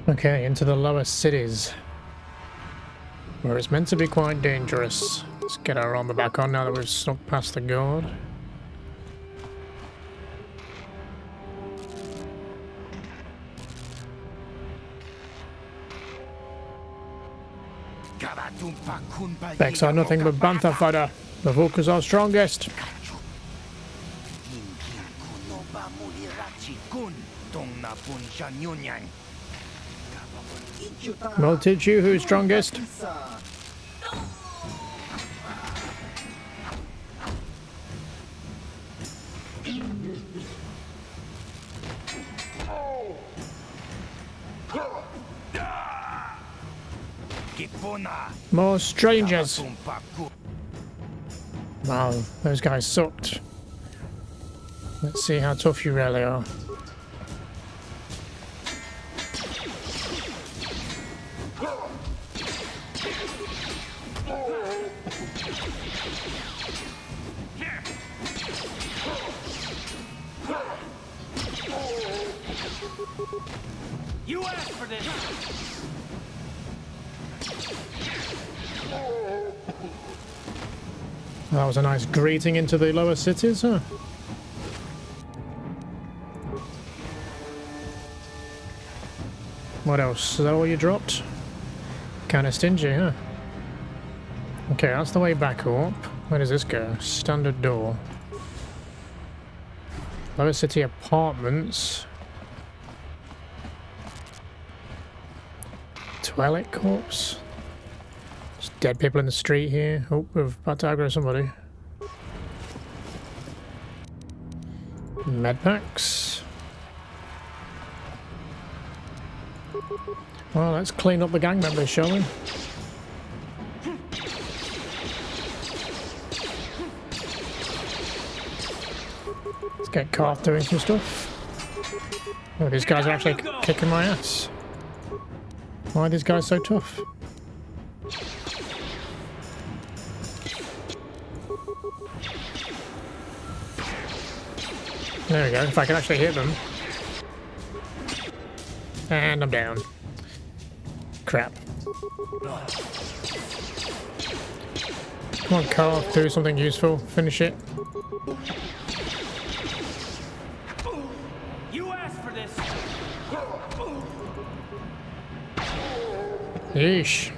Okay, into the lower cities, where it's meant to be quite dangerous. Let's get our armor back on now that we've snuck past the guard. Vex are nothing but Bantha fodder. The Vulcans are strongest. Well, teach you who's strongest. More strangers. Wow, those guys sucked. Let's see how tough you really are. You asked for this. That was a nice greeting into the lower cities, huh? What else? Is that all you dropped? Kinda stingy, huh? Okay, that's the way back up. Where does this go? Standard door. Lower city apartments. Toilet corpse. There's dead people in the street here. Oh, we're about to aggro somebody. Medpacks. Well, let's clean up the gang members, shall we? Let's get Carth doing some stuff. Oh, these guys are actually kicking my ass. Why are these guys so tough? There we go, if I can actually hit them. And I'm down. Crap. Come on, Carl, do something useful. Finish it. You asked for this. Yeesh.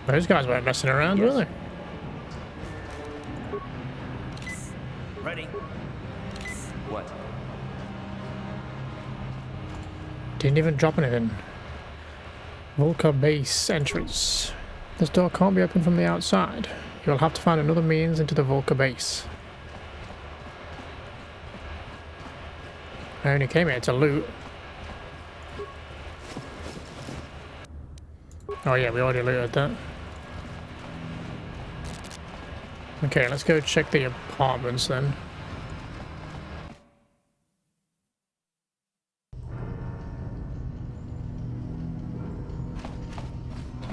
Those guys weren't messing around, were they? Ready? What? Didn't even drop anything. Vulca base entrance. This door can't be opened from the outside. You'll have to find another means into the Vulca base. I only came here to loot. Oh yeah, we already looted that. Okay, let's go check the apartments then.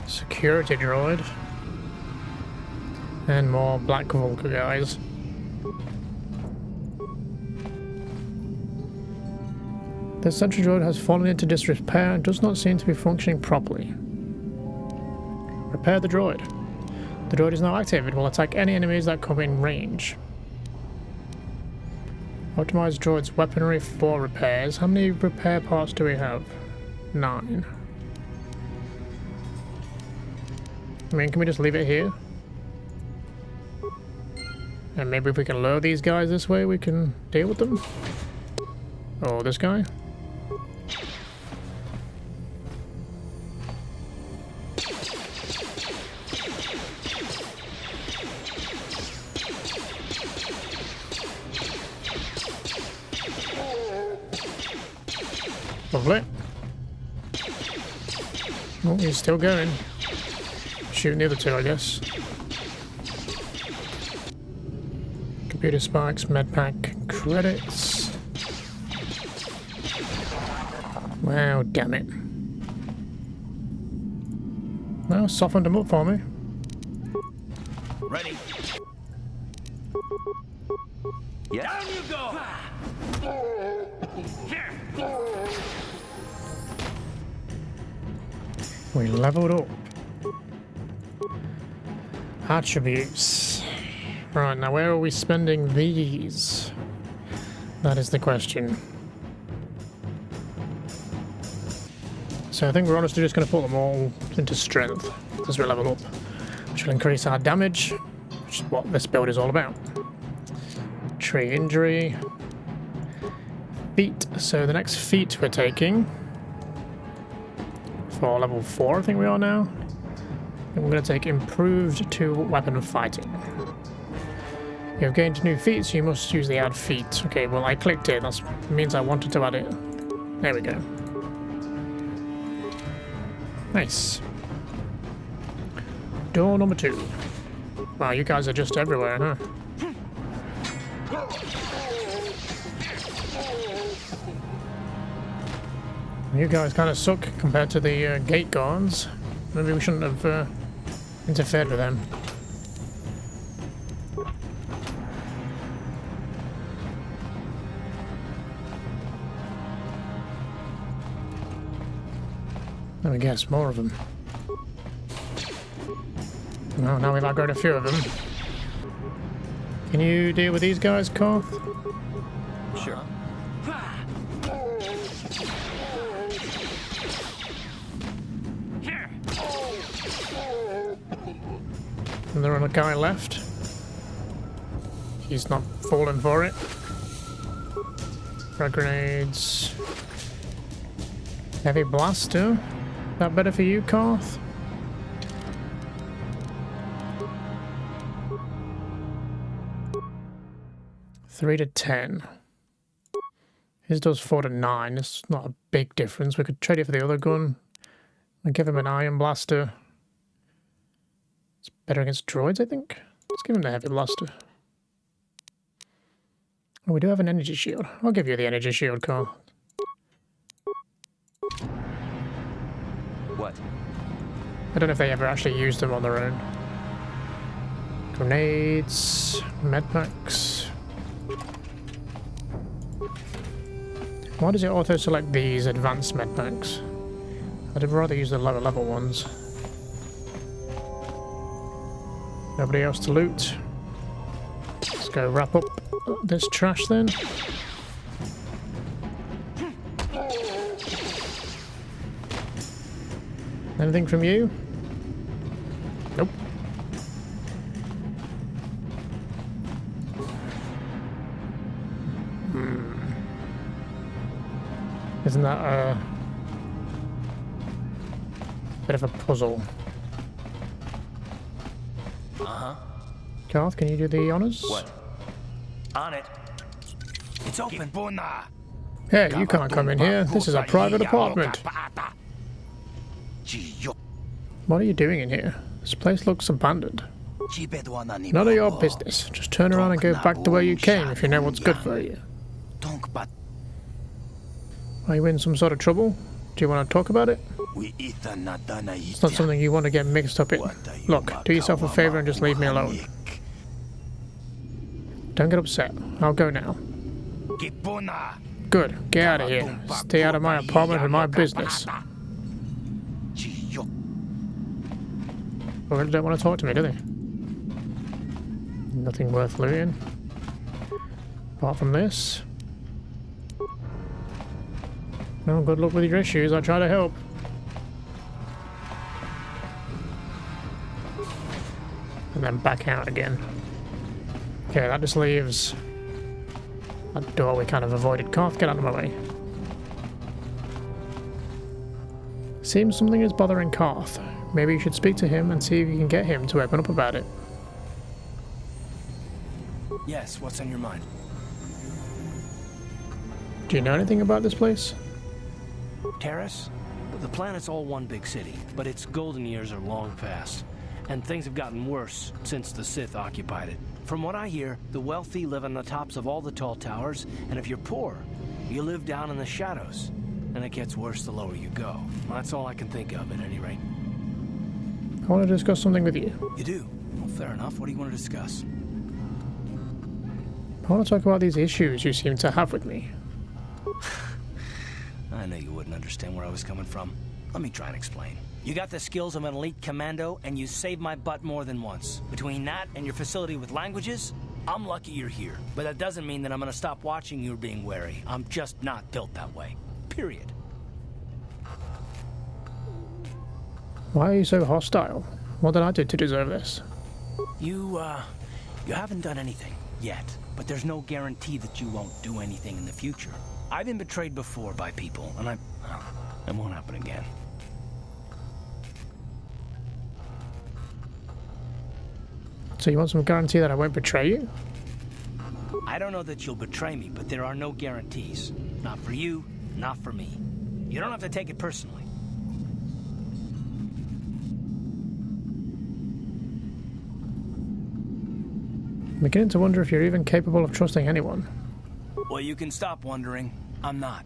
Security droid. And more Black Vulca guys. The sentry droid has fallen into disrepair and does not seem to be functioning properly. Repair the droid. The droid is now active. It will attack any enemies that come in range. Optimize droid's weaponry for repairs. How many repair parts do we have? 9. I mean, can we just leave it here? And maybe if we can lure these guys this way, we can deal with them? Oh, this guy? Lovely. Oh, he's still going. Shooting the other two, I guess. Computer spikes, medpack, credits. Wow, damn it. Well, softened them up for me. Ready? Yeah. Down you go! We leveled up. Attributes. Right, now where are we spending these? That is the question. So I think we're honestly just going to put them all into strength as we level up, which will increase our damage, which is what this build is all about. Tree injury. Feat. So the next feat we're taking for level 4, I think we are now. And we're going to take improved to weapon fighting. You have gained new feats, so you must use the add feat. Okay, well I clicked it, that means I wanted to add it. There we go. Nice. Door number 2. Wow, you guys are just everywhere, huh? You guys kind of suck compared to the gate guards. Maybe we shouldn't have interfered with them. Let me guess, more of them. No, now we've outgrown a few of them. Can you deal with these guys, Karth? Sure. And there are a guy left. He's not falling for it. Frag grenades. Heavy blaster. That better for you, Karth? Three to 10. His does 4 to 9. It's not a big difference. We could trade it for the other gun and give him an iron blaster. It's better against droids, I think. Let's give him the heavy blaster. Oh, we do have an energy shield. I'll give you the energy shield, Karth. What? I don't know if they ever actually used them on their own. Grenades, medpacks. Why does it auto-select these advanced medpacks? I'd rather use the lower level ones. Nobody else to loot. Let's go wrap up this trash then. Anything from you? Nope. Isn't that a bit of a puzzle? Uh-huh. Karth, can you do the honors? What? On it. It's open. Hey, you can't come in here. This is a private apartment. What are you doing in here? This place looks abandoned. None of your business. Just turn around and go back to where you came if you know what's good for you. Are you in some sort of trouble? Do you want to talk about it? It's not something you want to get mixed up in. Look, do yourself a favor and just leave me alone. Don't get upset. I'll go now. Good. Get out of here. Stay out of my apartment and my business. They really don't want to talk to me, do they? Nothing worth looting. Apart from this. Well, good luck with your issues. I'll try to help. And then back out again. Okay, that just leaves that door we kind of avoided. Karth, get out of my way. Seems something is bothering Karth. Maybe you should speak to him and see if you can get him to open up about it. Yes, what's on your mind? Do you know anything about this place? Taris? The planet's all one big city, but its golden years are long past. And things have gotten worse since the Sith occupied it. From what I hear, the wealthy live on the tops of all the tall towers, and if you're poor, you live down in the shadows. And it gets worse the lower you go. That's all I can think of, at any rate. I want to discuss something with you. You do? Well, fair enough. What do you want to discuss? I want to talk about these issues you seem to have with me. I know you wouldn't understand where I was coming from. Let me try and explain. You got the skills of an elite commando, and you saved my butt more than once. Between that and your facility with languages, I'm lucky you're here. But that doesn't mean that I'm gonna stop watching you being wary. I'm just not built that way. Period. Why are you so hostile? What did I do to deserve this? You haven't done anything yet, but there's no guarantee that you won't do anything in the future. I've been betrayed before by people, and it won't happen again. So you want some guarantee that I won't betray you? I don't know that you'll betray me, but there are no guarantees. Not for you, not for me. You don't have to take it personally. I'm beginning to wonder if you're even capable of trusting anyone. Well, you can stop wondering. I'm not.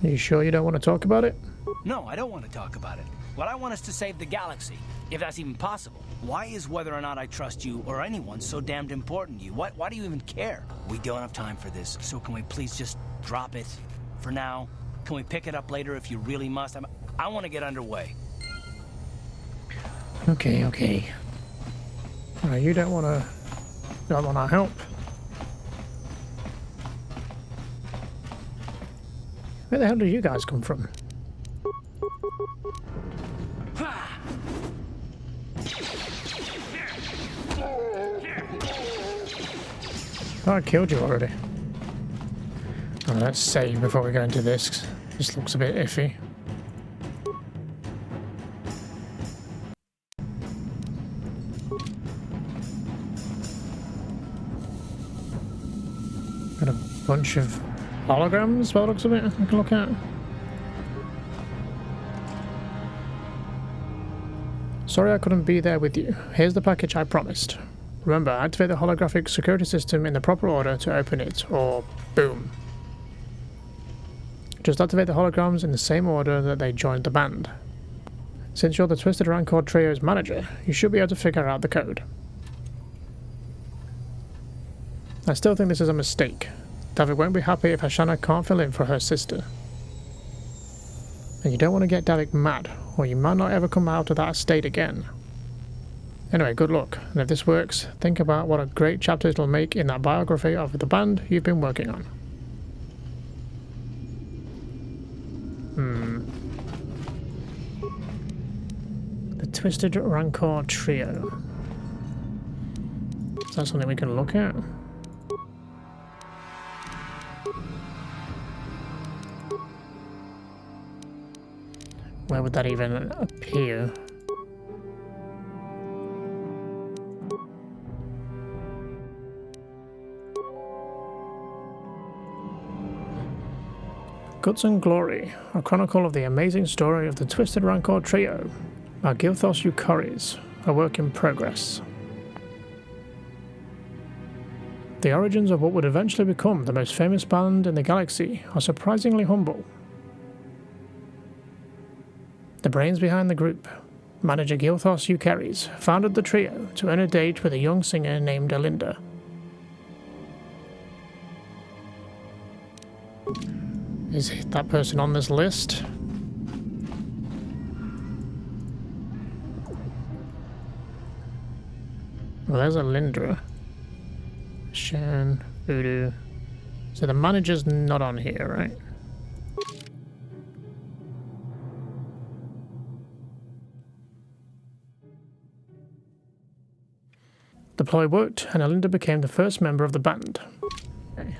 Are you sure you don't want to talk about it? No, I don't want to talk about it. What I want is to save the galaxy, if that's even possible. Why is whether or not I trust you or anyone so damned important to you? Why do you even care? We don't have time for this, so can we please just drop it for now? Can we pick it up later if you really must? I want to get underway. Okay. You don't want to help. Where the hell do you guys come from? Oh, I killed you already. Oh, let's save before we go into this. This looks a bit iffy. Got a bunch of holograms by the looks of it I can look at. Sorry I couldn't be there with you. Here's the package I promised. Remember, activate the holographic security system in the proper order to open it, or boom. Just activate the holograms in the same order that they joined the band. Since you're the Twisted Rancor Trio's manager, you should be able to figure out the code. I still think this is a mistake. David won't be happy if Ashana can't fill in for her sister. And you don't want to get David mad, or you might not ever come out of that state again. Anyway, good luck, and if this works, think about what a great chapter it'll make in that biography of the band you've been working on. The Twisted Rancor Trio. Is that something we can look at? Where would that even appear? Guts and Glory, a chronicle of the amazing story of the Twisted Rancor Trio by Gilthos Euchoris, a work in progress. The origins of what would eventually become the most famous band in the galaxy are surprisingly humble. The brains behind the group, manager Gilthos Euchoris, founded the trio to earn a date with a young singer named Alinda. Is that person on this list? Well, there's Alinda. Shan, Voodoo. So the manager's not on here, right? The ploy worked, and Alinda became the first member of the band. Okay.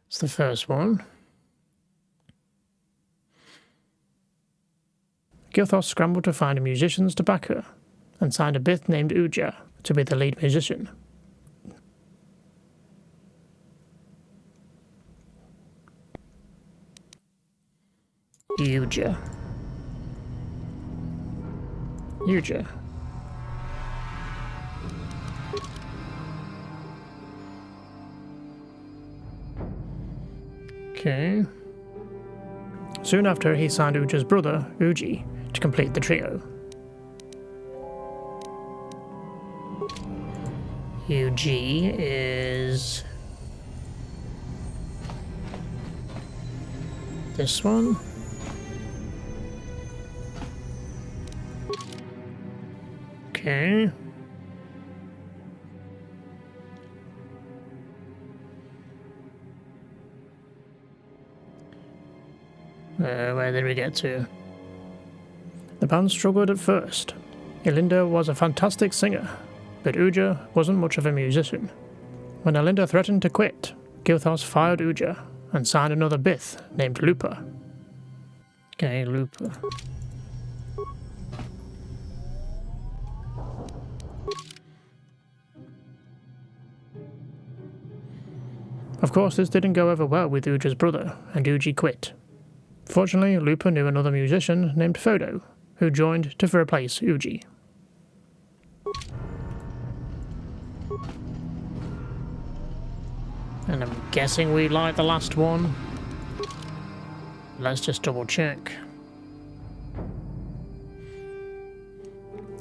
It's the first one. Gilthos scrambled to find musicians to back her, and signed a Bith named Uja to be the lead musician. Uja. Okay. Soon after, he signed Uja's brother, Uji, to complete the trio. Uji is this one. Okay. Where did we get to? The band struggled at first. Elinda was a fantastic singer, but Uja wasn't much of a musician. When Elinda threatened to quit, Gilthos fired Uja and signed another Bith named Lupa. Okay, Lupa. Of course, this didn't go over well with Uja's brother, and Uji quit. Fortunately, Lupa knew another musician named Fodo, who joined to replace Uji. And I'm guessing we like the last one. Let's just double check.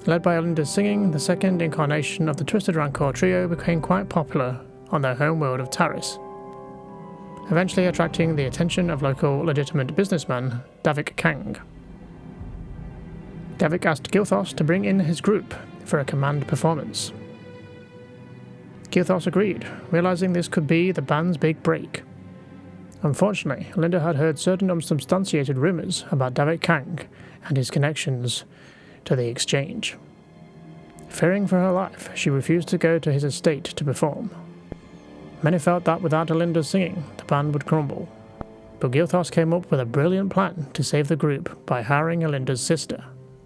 Led by Elinda's singing, the second incarnation of the Twisted Rancor trio became quite popular on their home world of Taris, eventually attracting the attention of local legitimate businessman Davik Kang. Davik asked Gilthos to bring in his group for a command performance. Gilthos agreed, realizing this could be the band's big break. Unfortunately, Linda had heard certain unsubstantiated rumors about Davik Kang and his connections to the exchange. Fearing for her life, she refused to go to his estate to perform. Many felt that without Elinda's singing, the band would crumble. But Gilthos came up with a brilliant plan to save the group by hiring Elinda's sister,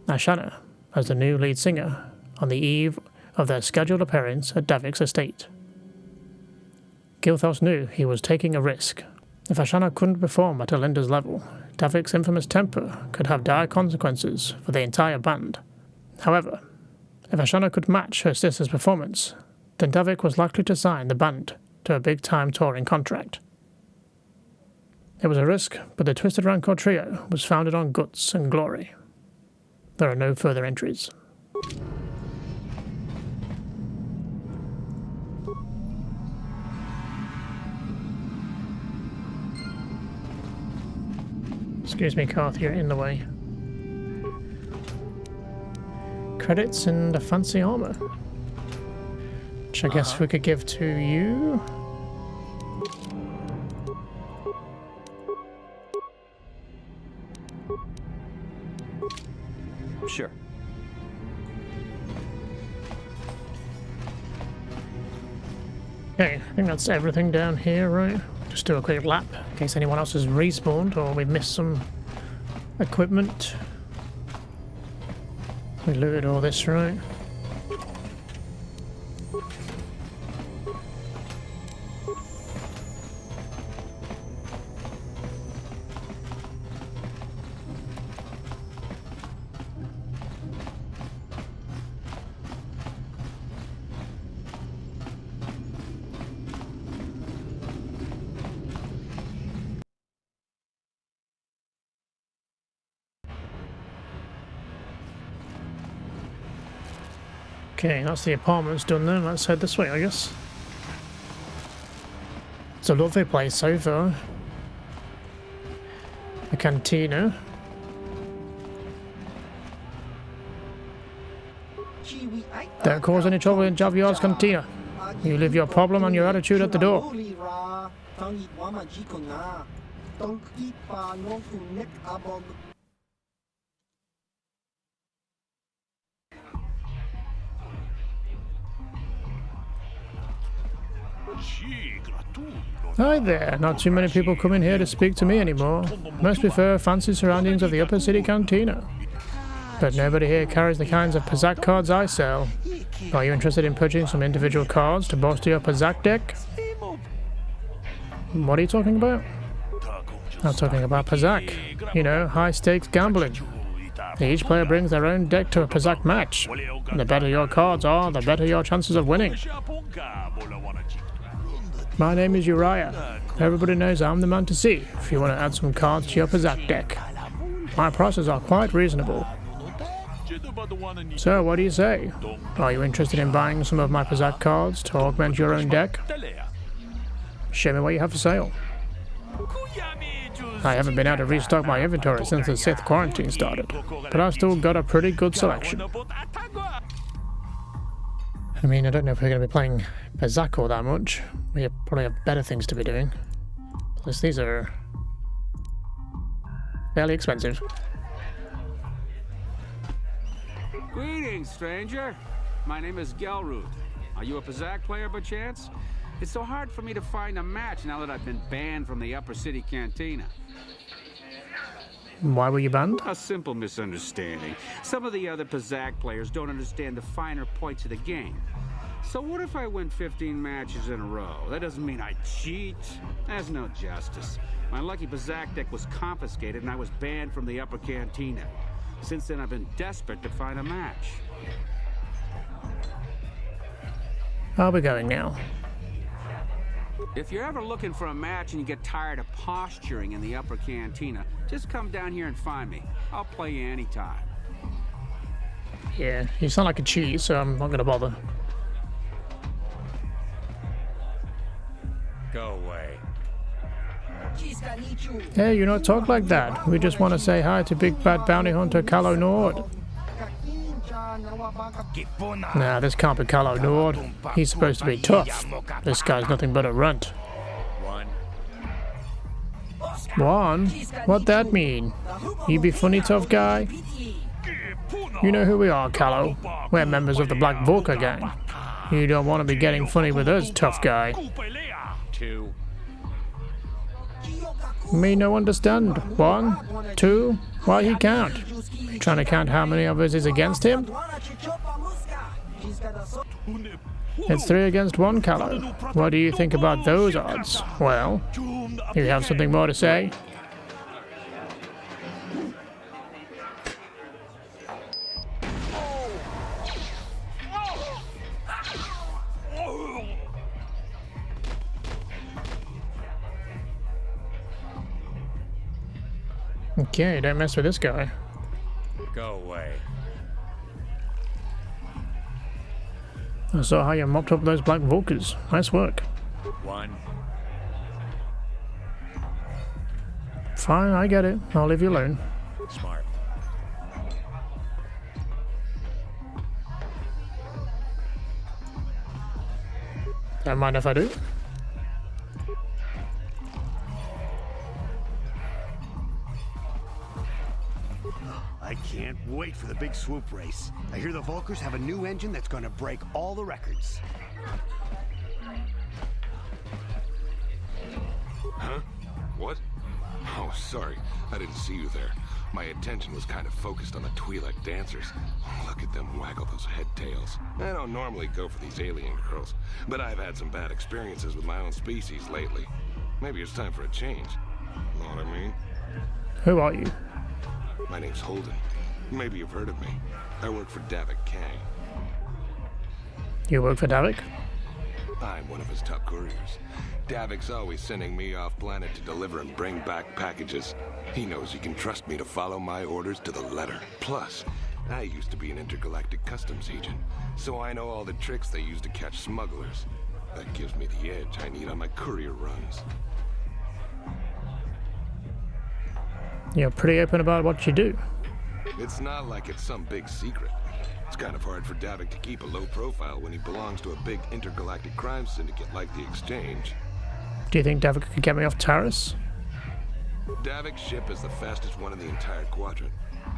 Ashana, as the new lead singer on the eve of their scheduled appearance at Davik's estate. Gilthos knew he was taking a risk. If Ashana couldn't perform at Elinda's level, Davik's infamous temper could have dire consequences for the entire band. However, if Ashana could match her sister's performance, then Davik was likely to sign the band to a big-time touring contract. It was a risk, but the Twisted Rancor trio was founded on guts and glory. There are no further entries. Excuse me, Karth, you're in the way. Credits and a fancy armor, which I guess we could give to you. Sure. Okay, I think that's everything down here, right? Just do a quick lap in case anyone else has respawned or we've missed some equipment. We looted all this, right? Okay, that's the apartments done then. Let's head this way, I guess. It's a lovely place so far. A cantina. Don't cause any trouble in Javier's cantina. You leave your problem and your attitude at the door. Hi there, not too many people come in here to speak to me anymore. Most prefer fancy surroundings of the upper city cantina. But nobody here carries the kinds of Pazak cards I sell. Are you interested in purchasing some individual cards to bolster your Pazak deck? What are you talking about? I'm talking about Pazak. You know, high stakes gambling. Each player brings their own deck to a Pazak match. The better your cards are, the better your chances of winning. My name is Uriah. Everybody knows I'm the man to see if you want to add some cards to your Pazak deck. My prices are quite reasonable. So, what do you say? Are you interested in buying some of my Pazak cards to augment your own deck? Show me what you have for sale. I haven't been able to restock my inventory since the Sith quarantine started, but I've still got a pretty good selection. I mean, I don't know if we're going to be playing Pazak all that much. We probably have better things to be doing. Plus, these are fairly expensive. Greetings, stranger. My name is Gelroot. Are you a Pazak player by chance? It's so hard for me to find a match now that I've been banned from the Upper City Cantina. Why were you banned? A simple misunderstanding. Some of the other Pazak players don't understand the finer points of the game. So what if I win 15 matches in a row? That doesn't mean I cheat. That's no justice. My lucky Pazak deck was confiscated and I was banned from the Upper Cantina. Since then, I've been desperate to find a match. Are we going now? If you're ever looking for a match and you get tired of posturing in the Upper Cantina, just come down here and find me. I'll play you anytime. Yeah, you sound like a cheat, so I'm not going to bother. Go away. Hey, you don't talk like that. We just want to say hi to Big Bad Bounty Hunter Calo Nord. Nah, this can't be Calo Nord. He's supposed to be tough. This guy's nothing but a runt. One? What that mean? You be funny, tough guy? You know who we are, Calo. We're members of the Black Volca gang. You don't want to be getting funny with us, tough guy. Two. Me no understand. 1, 2, why he count? You trying to count how many of us is against him? It's 3 against 1, Calo. What do you think about those odds? Well, you have something more to say? Okay, don't mess with this guy. Go away. I saw how you mopped up those Black Volkers. Nice work. 1. Fine, I get it. I'll leave you alone. Smart. Don't mind if I do. I can't wait for the big swoop race. I hear the Volkers have a new engine that's going to break all the records. Huh? What? Oh, sorry. I didn't see you there. My attention was kind of focused on the Twi'lek dancers. Look at them waggle those head tails. I don't normally go for these alien girls, but I've had some bad experiences with my own species lately. Maybe it's time for a change. Know what I mean? Who are you? My name's Holden. Maybe you've heard of me. I work for Davik Kang. You work for Davik? I'm one of his top couriers. Davik's always sending me off planet to deliver and bring back packages. He knows he can trust me to follow my orders to the letter. Plus, I used to be an intergalactic customs agent, so I know all the tricks they use to catch smugglers. That gives me the edge I need on my courier runs. You're pretty open about what you do. It's not like it's some big secret. It's kind of hard for Davik to keep a low profile when he belongs to a big intergalactic crime syndicate like the Exchange. Do you think Davik could get me off Taris? Davik's ship is the fastest one in the entire quadrant.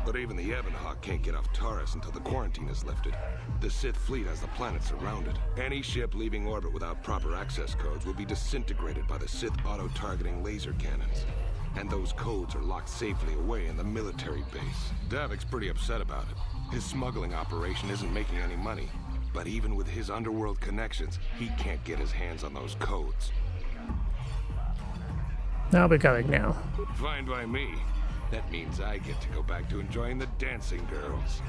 But even the Ebonhawk can't get off Taris until the quarantine is lifted. The Sith fleet has the planet surrounded. Any ship leaving orbit without proper access codes will be disintegrated by the Sith auto-targeting laser cannons. And those codes are locked safely away in the military base. Davik's pretty upset about it. His smuggling operation isn't making any money. But even with his underworld connections, he can't get his hands on those codes. I'll be going now. Fine by me. That means I get to go back to enjoying the dancing girls.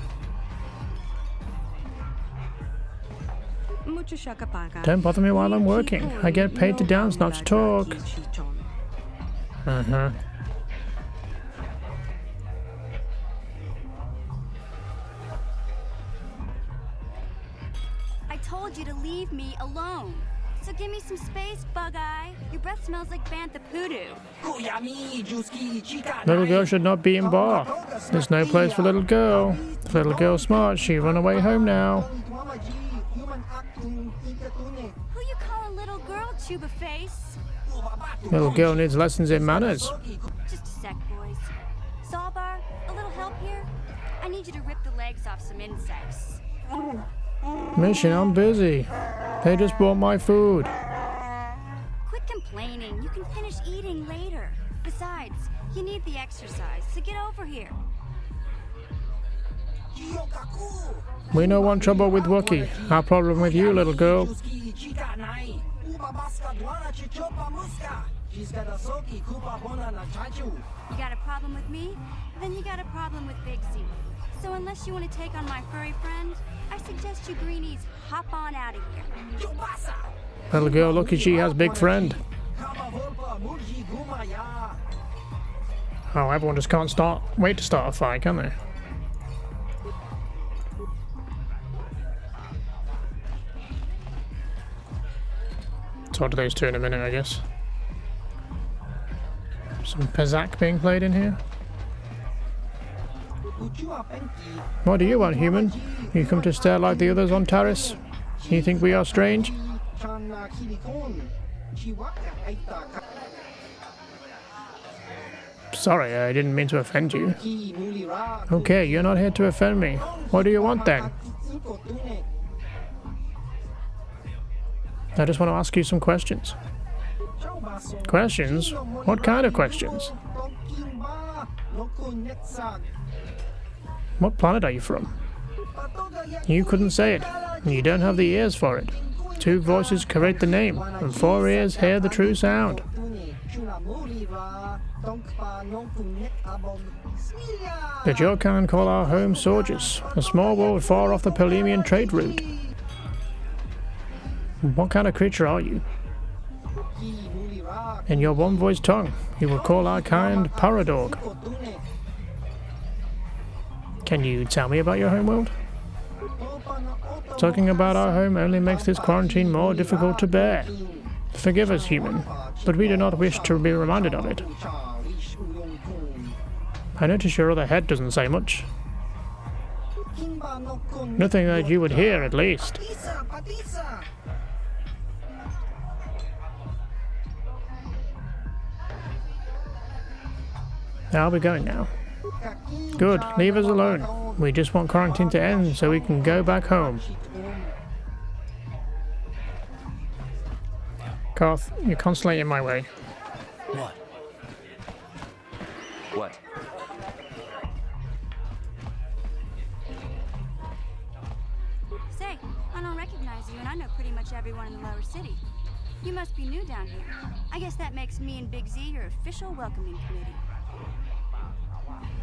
Don't bother me while I'm working. I get paid to dance, not to talk. Uh-huh. I told you to leave me alone. So give me some space, Bug-Eye. Your breath smells like Bantha Poodoo. Little girl should not be in bar. There's no place for little girl. If little girl's smart, she run away home now. Who you calling little girl, Chuba Face? Little girl needs lessons in manners. Just a sec, boys. Zalbar, a little help here? I need you to rip the legs off some insects. Mission, I'm busy. They just bought my food. Quit complaining. You can finish eating later. Besides, you need the exercise, so get over here. We no want trouble with Wookiee. Our problem with you, little girl. You got a problem with me? Then you got a problem with Big Z. So unless you want to take on my furry friend, I suggest you greenies hop on out of here. Little girl, lucky she has big friend. Oh, everyone just can't wait to start a fight, can they? Talk to those two in a minute, I guess. Some Pazak being played in here. What do you want, human? You come to stare like the others on Taris? You think we are strange? Sorry, I didn't mean to offend you. Okay, you're not here to offend me. What do you want then? I just want to ask you some questions. Questions? What kind of questions? What planet are you from? You couldn't say it. You don't have the ears for it. 2 voices create the name, and 4 ears hear the true sound. But your kind call our home Sorgus, a small world far off the Pelemian trade route. What kind of creature are you? In your one-voiced tongue, you would call our kind Paradog. Can you tell me about your homeworld? Talking about our home only makes this quarantine more difficult to bear. Forgive us, human, but we do not wish to be reminded of it. I notice your other head doesn't say much. Nothing that you would hear, at least. I'll be going now. Good, leave us alone. We just want quarantine to end so we can go back home. Koth, you're constantly in my way. What? What? Say, I don't recognize you, and I know pretty much everyone in the lower city. You must be new down here. I guess that makes me and Big Z your official welcoming committee.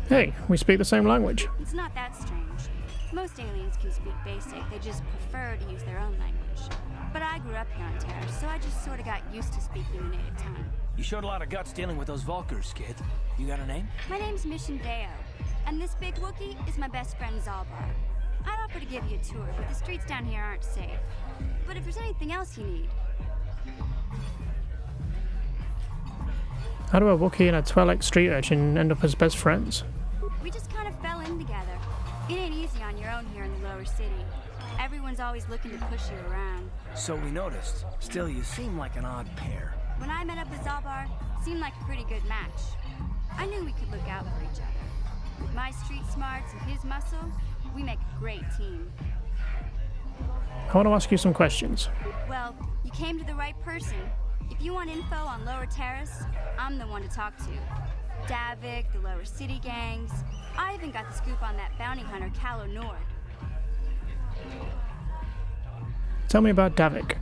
Hey, we speak the same language. It's not that strange. Most aliens can speak basic, they just prefer to use their own language. But I grew up here on Taris, so I just sort of got used to speaking the native tongue. You showed a lot of guts dealing with those Vulkars, kid. You got a name? My name's Mission Deo, and this big Wookiee is my best friend Zalbar. I'd offer to give you a tour, but the streets down here aren't safe. But if there's anything else you need... How do a Wookiee and a Twi'lek street urchin end up as best friends? We just kind of fell in together. It ain't easy on your own here in the lower city. Everyone's always looking to push you around. So we noticed. Still, you seem like an odd pair. When I met up with Zalbar, it seemed like a pretty good match. I knew we could look out for each other. With my street smarts and his muscle, we make a great team. I want to ask you some questions. Well, you came to the right person. If you want info on Lower Taris, I'm the one to talk to. Davik, the Lower City gangs. I even got the scoop on that bounty hunter, Calo Nord. Tell me about Davik.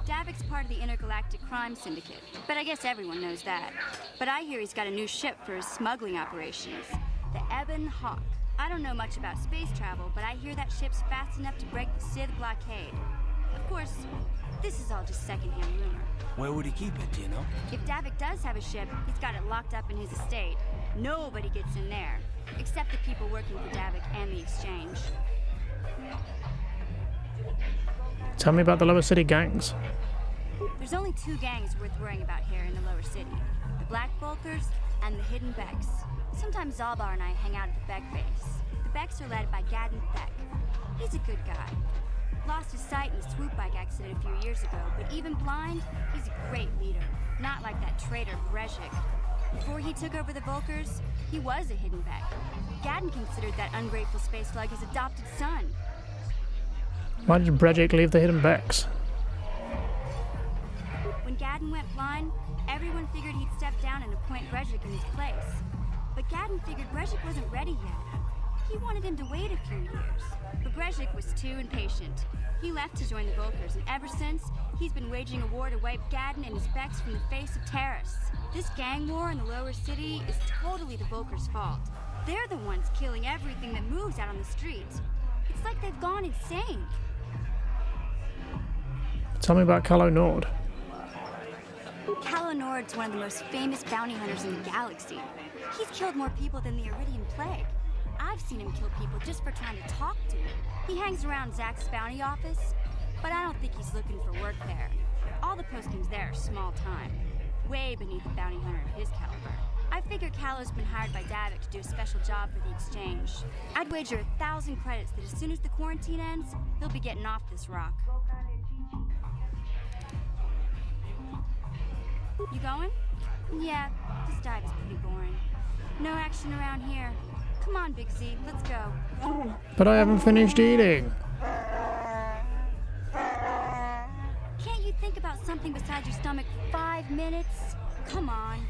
Davik's part of the Intergalactic Crime Syndicate, but I guess everyone knows that. But I hear he's got a new ship for his smuggling operations, the Ebon Hawk. I don't know much about space travel, but I hear that ship's fast enough to break the Sith blockade. Of course, this is all just secondhand rumor. Where would he keep it, do you know? If Davik does have a ship, he's got it locked up in his estate. Nobody gets in there, except the people working for Davik and the exchange. Tell me about the Lower City gangs. There's only 2 gangs worth worrying about here in the Lower City. The Black Bulkers and the Hidden Becks. Sometimes Zalbar and I hang out at the Beck base. The Becks are led by Gadden Beck. He's a good guy. Lost his sight in a swoop bike accident a few years ago, but even blind, he's a great leader. Not like that traitor Brezhik. Before he took over the Volkers, he was a Hidden Beck. Gadden considered that ungrateful space slug his adopted son. Why did Brejik leave the Hidden Becks? When Gadden went blind, everyone figured he'd step down and appoint Brezhik in his place. But Gadden figured Brezhik wasn't ready yet. He wanted him to wait a few years. But Brezhik was too impatient. He left to join the Volkers, and ever since, he's been waging a war to wipe Gadden and his Becks from the face of Taris. This gang war in the Lower City is totally the Volkers' fault. They're the ones killing everything that moves out on the streets. It's like they've gone insane. Tell me about Calo Nord. Calo Nord's one of the most famous bounty hunters in the galaxy. He's killed more people than the Iridian Plague. I've seen him kill people just for trying to talk to him. He hangs around Zack's bounty office, but I don't think he's looking for work there. All the postings there are small time, way beneath a bounty hunter of his caliber. I figure Calo's been hired by Davik to do a special job for the exchange. I'd wager 1,000 credits that as soon as the quarantine ends, he'll be getting off this rock. You going? Yeah, this dive is pretty boring. No action around here. Come on, Big Z, let's go. But I haven't finished eating. Can't you think about something besides your stomach for 5 minutes? Come on.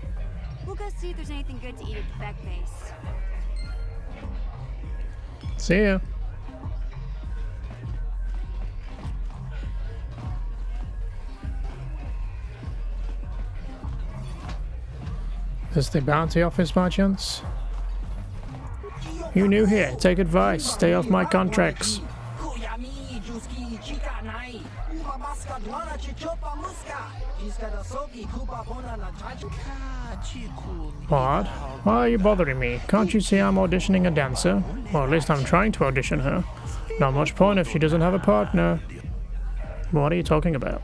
We'll go see if there's anything good to eat at the Beck base. See ya. Is the bounty office by chance? You new here, take advice, stay off my contracts. What? Why are you bothering me? Can't you see I'm auditioning a dancer? Or at least I'm trying to audition her. Not much point if she doesn't have a partner. What are you talking about?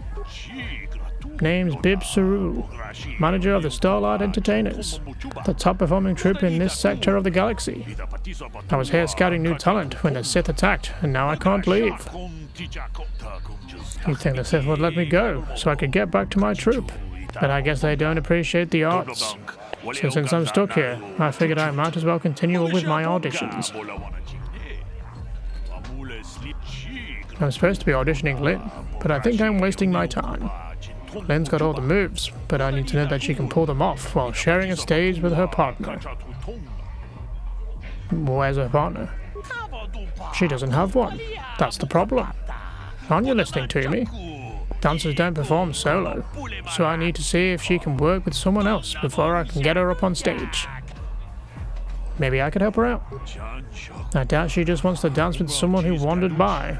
Name's Bib Saru, manager of the Starlight Entertainers, the top performing troupe in this sector of the galaxy. I was here scouting new talent when the Sith attacked, and now I can't leave. You'd think the Sith would let me go, so I could get back to my troupe, but I guess they don't appreciate the arts. So since I'm stuck here, I figured I might as well continue with my auditions. I'm supposed to be auditioning Lynn, but I think I'm wasting my time. Lynn's got all the moves, but I need to know that she can pull them off while sharing a stage with her partner. Where's her partner? She doesn't have one. That's the problem. Aren't you listening to me? Dancers don't perform solo, so I need to see if she can work with someone else before I can get her up on stage. Maybe I could help her out. I doubt she just wants to dance with someone who wandered by.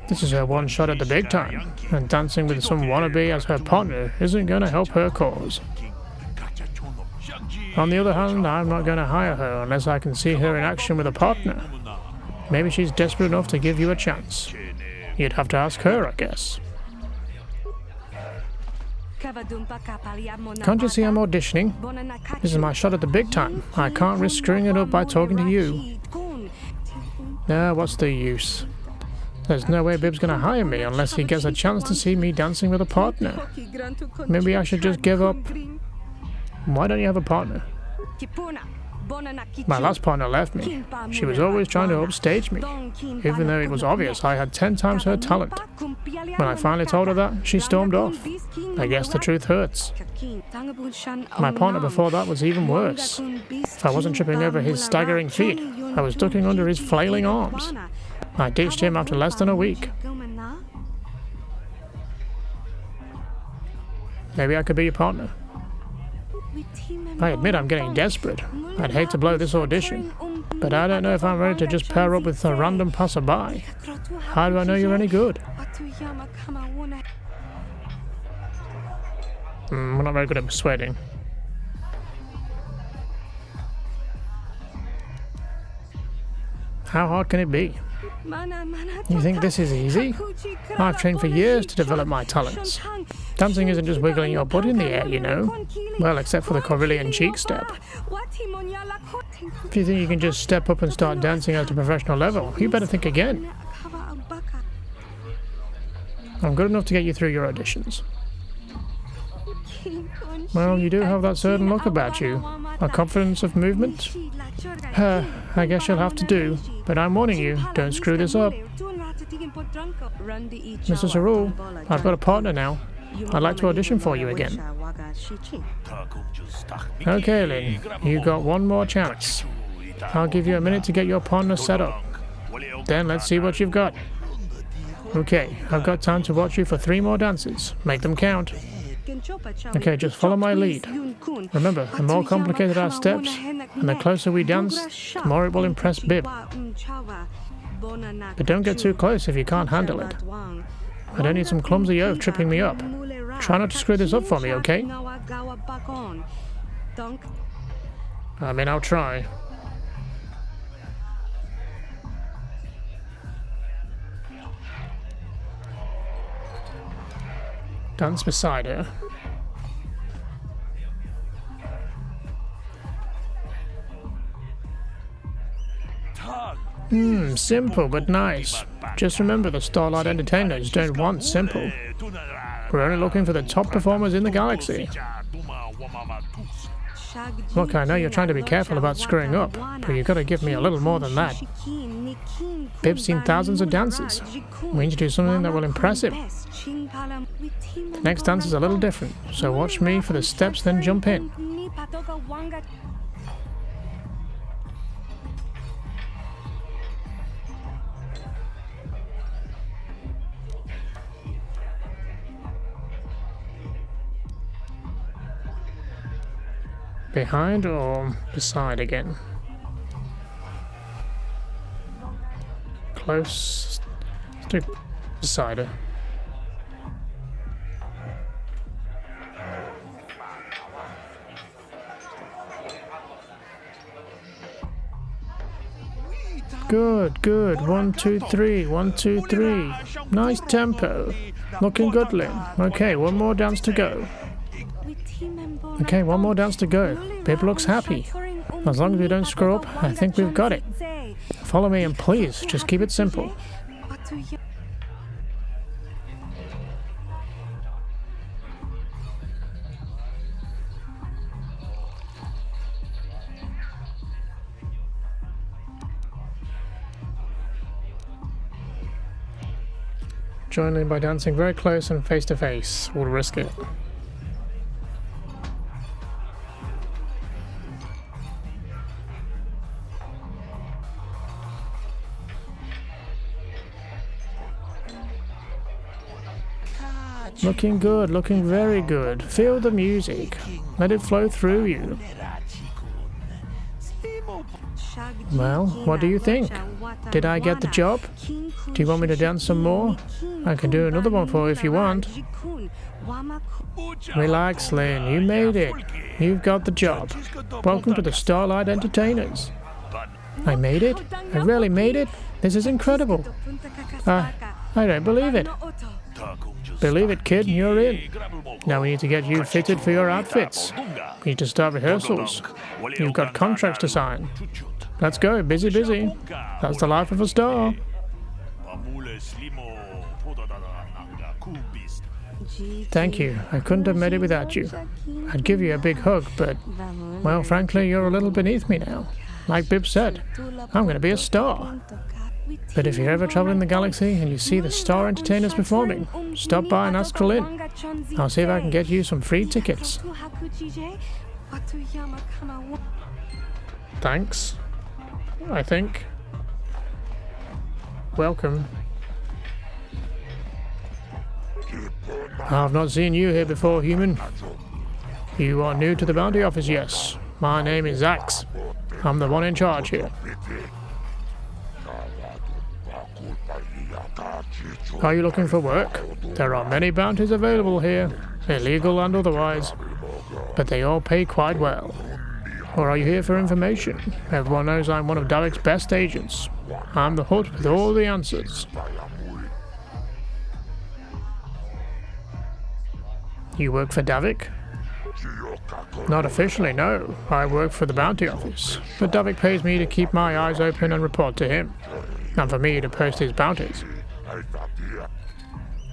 This is her one shot at the big time, and dancing with some wannabe as her partner isn't going to help her cause. On the other hand, I'm not going to hire her unless I can see her in action with a partner. Maybe she's desperate enough to give you a chance. You'd have to ask her, I guess. Can't you see I'm auditioning? This is my shot at the big time. I can't risk screwing it up by talking to you. What's the use? There's no way Bib's gonna hire me unless he gets a chance to see me dancing with a partner. Maybe I should just give up. Why don't you have a partner? My last partner left me. She was always trying to upstage me, even though it was obvious I had 10 times her talent. When I finally told her that, she stormed off. I guess the truth hurts. My partner before that was even worse. If I wasn't tripping over his staggering feet, I was ducking under his flailing arms. I ditched him after less than a week. Maybe I could be your partner. I admit I'm getting desperate. I'd hate to blow this audition, but I don't know if I'm ready to just pair up with a random passerby. How do I know you're any good? We're not very good at persuading. How hard can it be? You think this is easy? I've trained for years to develop my talents. Dancing isn't just wiggling your butt in the air, you know. Well, except for the Corellian cheek step. If you think you can just step up and start dancing at a professional level, you better think again. I'm good enough to get you through your auditions. Well, you do have that certain look about you. A confidence of movement. I guess you'll have to do, but I'm warning you, don't screw this up. Mr. Sarul, I've got a partner now. I'd like to audition for you again. Okay, Lin, you got one more chance. I'll give you a minute to get your partner set up. Then let's see what you've got. Okay, I've got time to watch you for 3 more dances. Make them count. Okay, just follow my lead. Remember, the more complicated our steps, and the closer we dance, the more it will impress Bib. But don't get too close if you can't handle it. I don't need some clumsy oaf tripping me up. Try not to screw this up for me, okay? I mean, I'll try. Dance beside her. Simple but nice. Just remember, the Starlight Entertainers don't want simple. We're only looking for the top performers in the galaxy. Look, I know you're trying to be careful about screwing up, but you've got to give me a little more than that. Bib's seen thousands of dances. We need to do something that will impress him. The next dance is a little different, so watch me for the steps, then jump in. Behind or beside again? Close. Let's do beside her. Good, good. 1, 2, 3. 1, 2, 3. Nice tempo. Looking good, Lin. Okay, one more dance to go. Okay, one more dance to go. Bib looks happy. As long as we don't screw up, I think we've got it. Follow me and please, just keep it simple. Join in by dancing very close and face to face. We'll risk it. Looking good, looking very good. Feel the music. Let it flow through you. Well, what do you think? Did I get the job? Do you want me to dance some more? I can do another one for you if you want. Relax, Lin. You made it. You've got the job. Welcome to the Starlight Entertainers. I made it? I really made it? This is incredible. I don't believe it. Believe it, kid, you're in. Now we need to get you fitted for your outfits. We need to start rehearsals. You've got contracts to sign. Let's go, busy, busy. That's the life of a star. Thank you. I couldn't have made it without you. I'd give you a big hug, but, well, frankly, you're a little beneath me now. Like Bib said, I'm going to be a star. But if you're ever traveling the galaxy and you see the Star Entertainers performing, stop by and ask for Lin. I'll see if I can get you some free tickets. Thanks. I think. Welcome. I've not seen you here before, human. You are new to the bounty office, yes. My name is Axe. I'm the one in charge here. Are you looking for work? There are many bounties available here, illegal and otherwise, but they all pay quite well. Or are you here for information? Everyone knows I'm one of Davik's best agents. I'm the hut with all the answers. You work for Davik? Not officially, no. I work for the bounty office, but Davik pays me to keep my eyes open and report to him, and for me to post his bounties.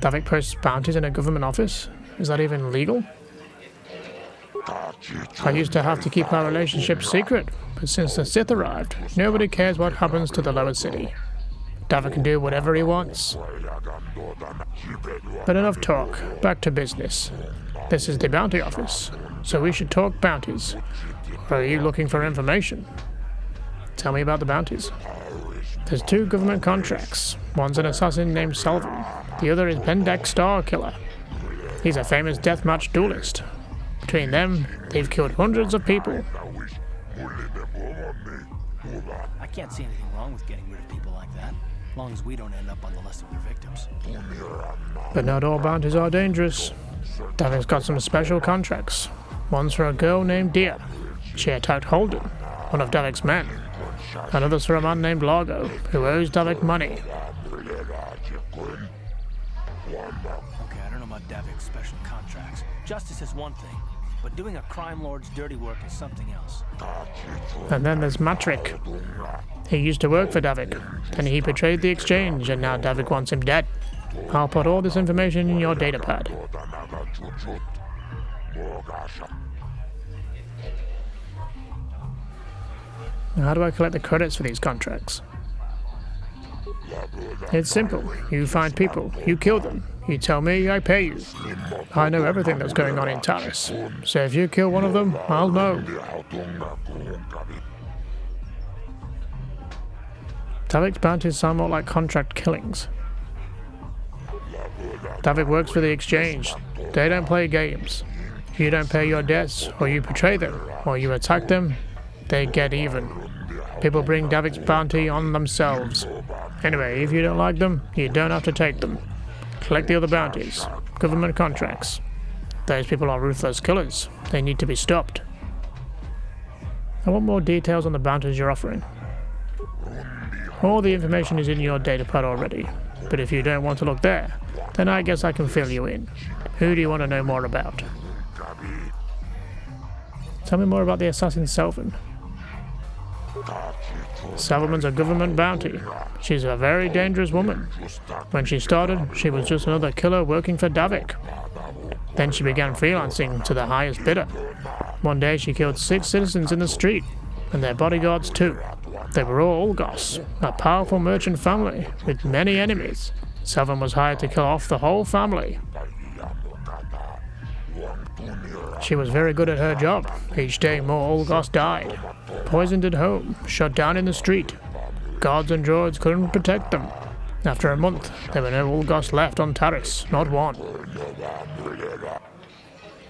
Davik posts bounties in a government office? Is that even legal? I used to have to keep our relationship secret, but since the Sith arrived, nobody cares what happens to the lower city. Davik can do whatever he wants. But enough talk, back to business. This is the bounty office, so we should talk bounties. Or are you looking for information? Tell me about the bounties. There's 2 government contracts. One's an assassin named Selvin. The other is Pendek Starkiller. He's a famous deathmatch duelist. Between them, they've killed hundreds of people. I can't see anything wrong with getting rid of people like that, as long as we don't end up on the list of their victims. But not all bounties are dangerous. Davik's got some special contracts. One's for a girl named Dia. She attacked Holden, one of Davik's men. Another's for a man named Largo, who owes Davik money. Okay, I don't know about Davik's special contracts. Justice is one thing, but doing a crime lord's dirty work is something else. And then there's Matrik. He used to work for Davik. Then he betrayed the exchange, and now Davik wants him dead. I'll put all this information in your datapad. Now, how do I collect the credits for these contracts? It's simple. You find people, you kill them, you tell me, I pay you. I know everything that's going on in Taris, so if you kill one of them, I'll know. Davik's bounties sound more like contract killings. Davik works for the exchange. They don't play games. You don't pay your debts, or you betray them, or you attack them, they get even. People bring Davik's bounty on themselves. Anyway, if you don't like them, you don't have to take them. Collect the other bounties. Government contracts. Those people are ruthless killers. They need to be stopped. I want more details on the bounties you're offering. All the information is in your datapad already, but if you don't want to look there, then I guess I can fill you in. Who do you want to know more about? Tell me more about the assassin Selvin. Selvin's a government bounty. She's a very dangerous woman. When she started, she was just another killer working for Davik. Then she began freelancing to the highest bidder. One day she killed 6 citizens in the street, and their bodyguards too. They were all Ulgos, a powerful merchant family with many enemies. Selvin was hired to kill off the whole family. She was very good at her job. Each day more Ulgos died. Poisoned at home, shot down in the street. Guards and droids couldn't protect them. After a month, there were no Ulgos left on Taris, not one.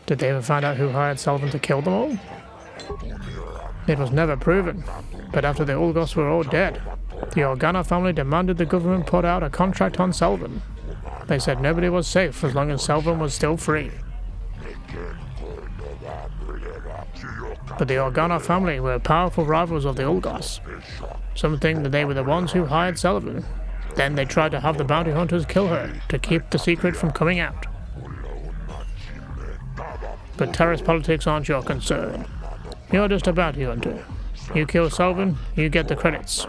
Did they ever find out who hired Selvin to kill them all? It was never proven, but after the Ulgos were all dead, the Organa family demanded the government put out a contract on Selvin. They said nobody was safe as long as Selvin was still free. But the Organa family were powerful rivals of the Ulgos. Some think that they were the ones who hired Selvin. Then they tried to have the bounty hunters kill her to keep the secret from coming out. But Taris politics aren't your concern. You're just a bounty hunter. You kill Selvin, you get the credits.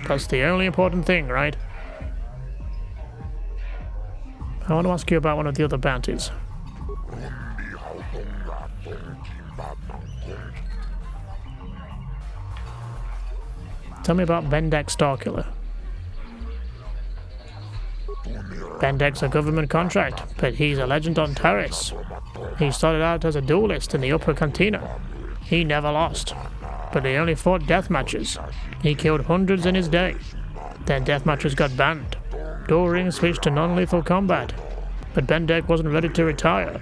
That's the only important thing, right? I want to ask you about one of the other bounties. Tell me about Pendek Starkiller. Pendek's a government contract, but he's a legend on Taris. He started out as a duelist in the upper cantina. He never lost, but he only fought death matches. He killed hundreds in his day. Then death matches got banned. Dueling switched to non-lethal combat, but Pendek wasn't ready to retire.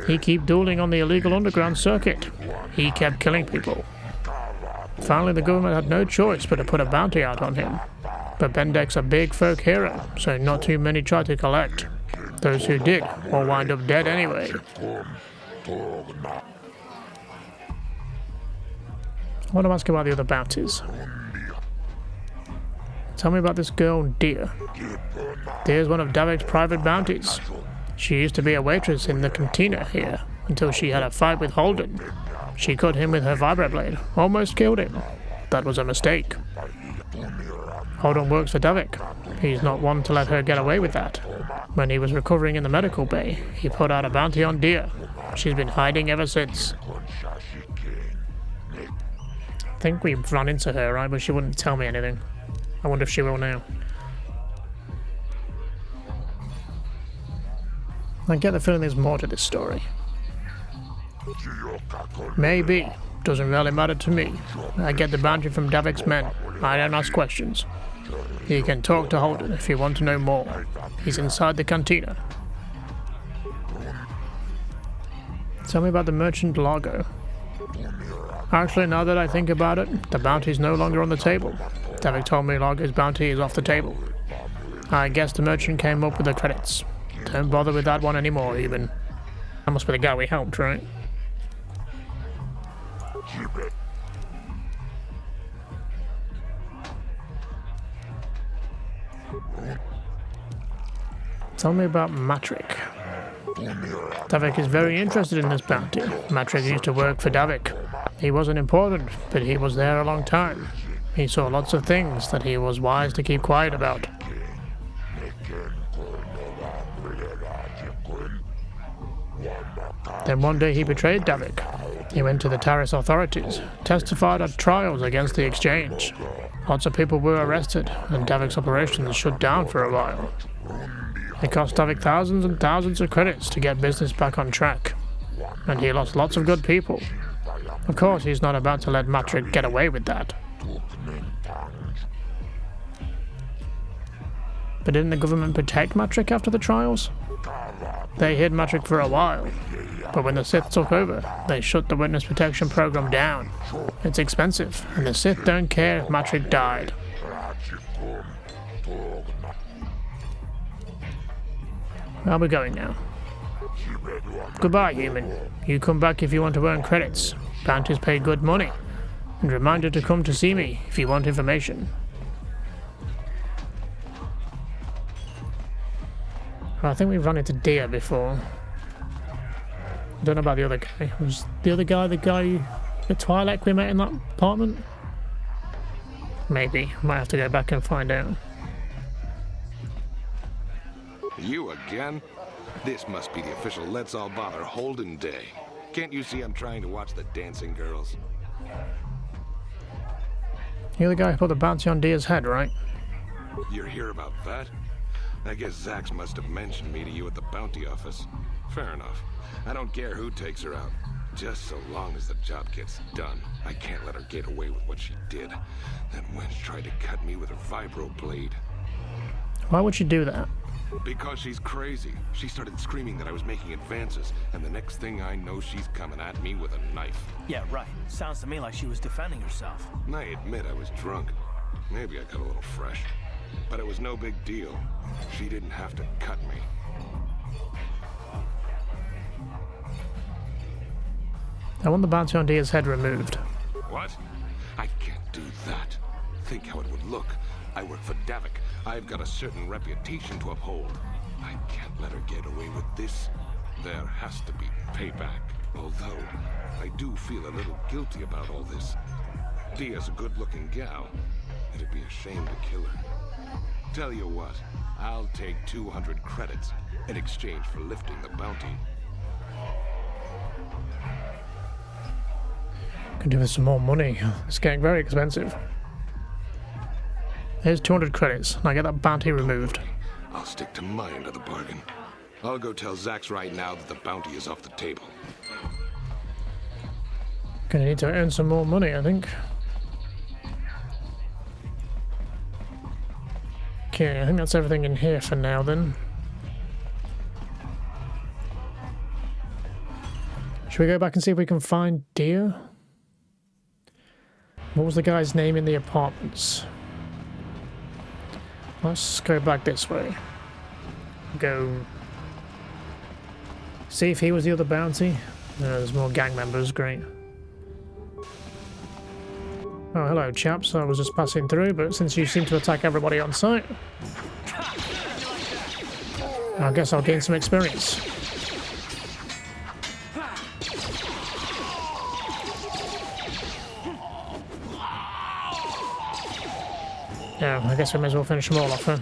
He kept dueling on the illegal underground circuit. He kept killing people. Finally, the government had no choice but to put a bounty out on him. but Bendek's a big folk hero, so not too many try to collect. Those who did all wind up dead anyway. I want to ask about the other bounties. Tell me about this girl, Deer. Deer's one of Davik's private bounties. She used to be a waitress in the cantina here, until she had a fight with Holden. She cut him with her vibroblade, almost killed him. That was a mistake. Holden works for Davik. He's not one to let her get away with that. When he was recovering in the medical bay, he put out a bounty on Deer. She's been hiding ever since. I think we've run into her, right? But she wouldn't tell me anything. I wonder if she will now. I get the feeling there's more to this story. Maybe. Doesn't really matter to me. I get the bounty from Davik's men. I don't ask questions. You can talk to Holden if you want to know more. He's inside the cantina. Tell me about the merchant Largo. Actually, now that I think about it, the bounty's no longer on the table. Davik told me Largo's bounty is off the table. I guess the merchant came up with the credits. Don't bother with that one anymore, even. That must be the guy we helped, right? Tell me about Matrick. Davik is very interested in this bounty. Matrick used to work for Davik. He wasn't important, but he was there a long time. He saw lots of things that he was wise to keep quiet about. Then one day he betrayed Davik. He went to the Taris authorities, testified at trials against the exchange. Lots of people were arrested, and Davik's operations shut down for a while. It cost Davik thousands and thousands of credits to get business back on track, and he lost lots of good people. Of course, he's not about to let Matrick get away with that. But didn't the government protect Matrick after the trials? They hid Matrick for a while, but when the Sith took over, they shut the witness protection program down. It's expensive, and the Sith don't care if Matrick died. Where are we going now? Goodbye, human. You come back if you want to earn credits. Bounties pay good money. And reminder to come to see me if you want information. I think we've run into Deer before. I don't know about the other guy. Was the other guy the Twi'lek we met in that apartment? Maybe. Might have to go back and find out. You again? This must be the official Let's All Bother Holden Day. Can't you see I'm trying to watch the dancing girls? You're the guy who put the bounty on Deer's head, right? You're here about that? I guess Zax must have mentioned me to you at the bounty office. Fair enough. I don't care who takes her out. Just so long as the job gets done. I can't let her get away with what she did. That wench tried to cut me with her vibro blade. Why would she do that? Because she's crazy. She started screaming that I was making advances, and the next thing I know, she's coming at me with a knife. Yeah, right. Sounds to me like she was defending herself. I admit I was drunk. Maybe I got a little fresh. But it was no big deal. She didn't have to cut me. I want the bounty on Deer's head removed. What? I can't do that. Think how it would look. I work for Davik. I've got a certain reputation to uphold. I can't let her get away with this. There has to be payback. Although, I do feel a little guilty about all this. Dia's a good-looking gal. It'd be a shame to kill her. Tell you what, I'll take 200 credits in exchange for lifting the bounty. Could do with some more money. It's getting very expensive. Here's 200 credits, and I get that bounty removed. I'll stick to my end of the bargain. I'll go tell Zax right now that the bounty is off the table. Gonna need to earn some more money, I think. Okay, I think that's everything in here for now then. Should we go back and see if we can find Deer? What was the guy's name in the apartments? Let's go back this way. Go see if he was the other bounty. No, there's more gang members, great. Oh, hello chaps, I was just passing through, but since you seem to attack everybody on sight, I guess I'll gain some experience. Yeah, I guess we may as well finish them all off, huh?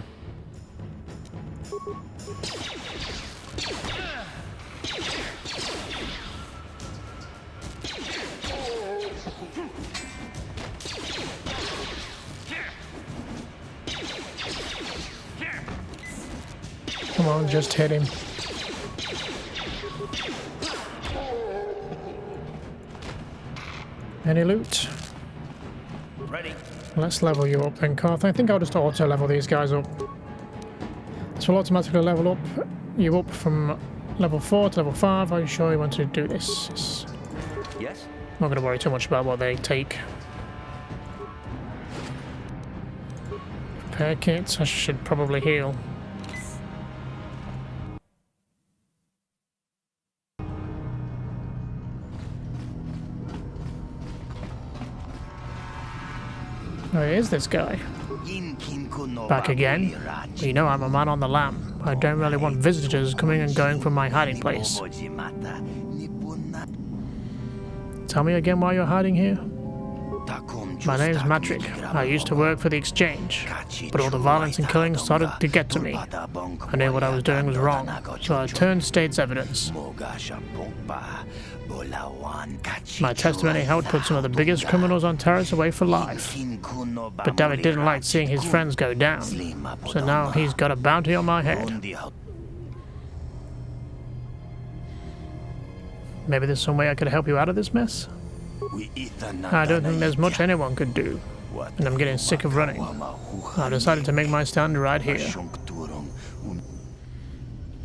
Come on, just hit him. Any loot? Ready. Let's level you up then, Karth. I think I'll just auto-level these guys up. This will automatically level up you up from level 4 to level 5. Are you sure you want to do this? Yes. Yes? Not going to worry too much about what they take. Repair kits. I should probably heal. Oh, here's this guy. Back again? You know I'm a man on the lam. I don't really want visitors coming and going from my hiding place. Tell me again why you're hiding here? My name's Matrick. I used to work for the Exchange, but all the violence and killing started to get to me. I knew what I was doing was wrong, so I turned state's evidence. My testimony helped put some of the biggest criminals on Taris away for life. But David didn't like seeing his friends go down, so now he's got a bounty on my head. Maybe there's some way I could help you out of this mess? I don't think there's much anyone could do, and I'm getting sick of running. I decided to make my stand right here.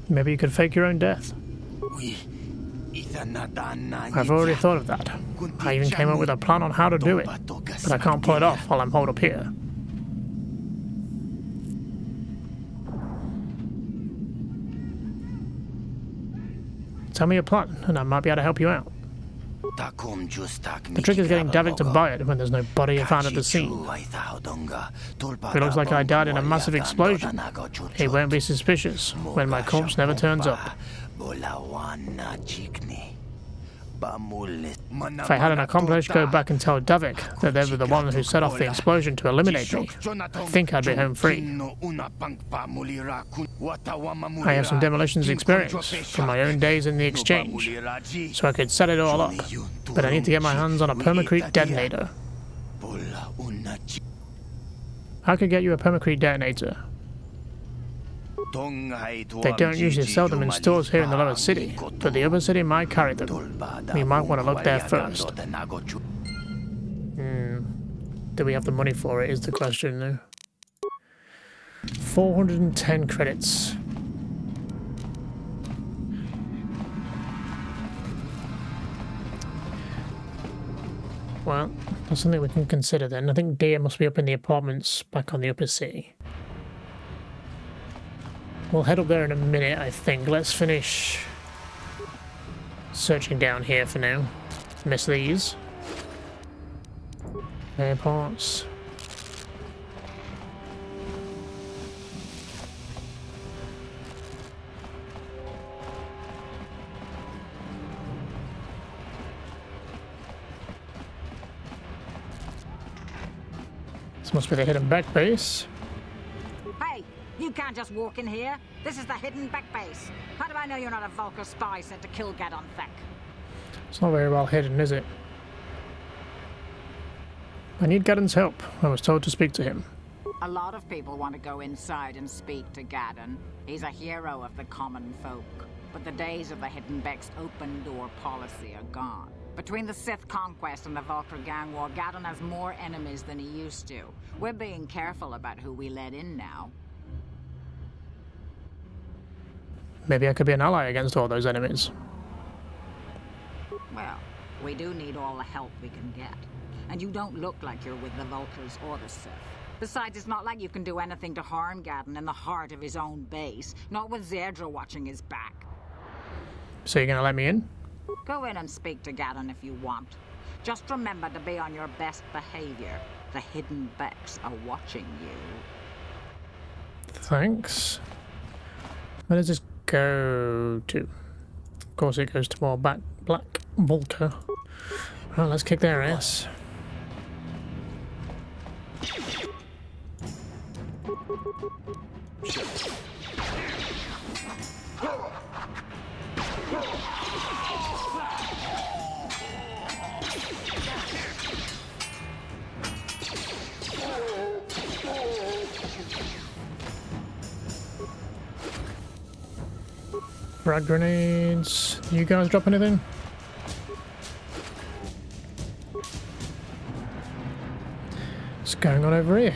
Maybe you could fake your own death. I've already thought of that. I even came up with a plan on how to do it, but I can't pull it off while I'm holed up here. Tell me your plan, and I might be able to help you out. The trick is getting Davik to buy it when there's no body found at the scene. If it looks like I died in a massive explosion, he won't be suspicious when my corpse never turns up. If I had an accomplice go back and tell Davik that they were the one who set off the explosion to eliminate me, I think I'd be home free. I have some demolitions experience from my own days in the Exchange, so I could set it all up, but I need to get my hands on a permacrete detonator. I could get you a permacrete detonator. They don't usually sell them in stores here in the lower city, but the upper city might carry them. We might want to look there first. Do we have the money for it is the question now. 410 credits. Well, that's something we can consider then. I think Dia must be up in the apartments back on the upper city. We'll head up there in a minute, I think. Let's finish searching down here for now. Miss these. Airports. This must be the hidden back base. You can't just walk in here. This is the hidden back base. How do I know you're not a Vulcar spy sent to kill Gadon Thek? It's not very well hidden, is it? I need Gadon's help. I was told to speak to him. A lot of people want to go inside and speak to Gadon. He's a hero of the common folk. But the days of the hidden back's open door policy are gone. Between the Sith conquest and the Vulcar gang war, Gadon has more enemies than he used to. We're being careful about who we let in now. Maybe I could be an ally against all those enemies. Well, we do need all the help we can get. And you don't look like you're with the Vulcars or the Sith. Besides, it's not like you can do anything to harm Gadon in the heart of his own base. Not with Zedra watching his back. So you're gonna let me in? Go in and speak to Gadon if you want. Just remember to be on your best behavior. The hidden Becks are watching you. Thanks. Where does this go to? Of course it goes to more Black Vulca. Well, let's kick their ass. Frag grenades. You guys drop anything? What's going on over here?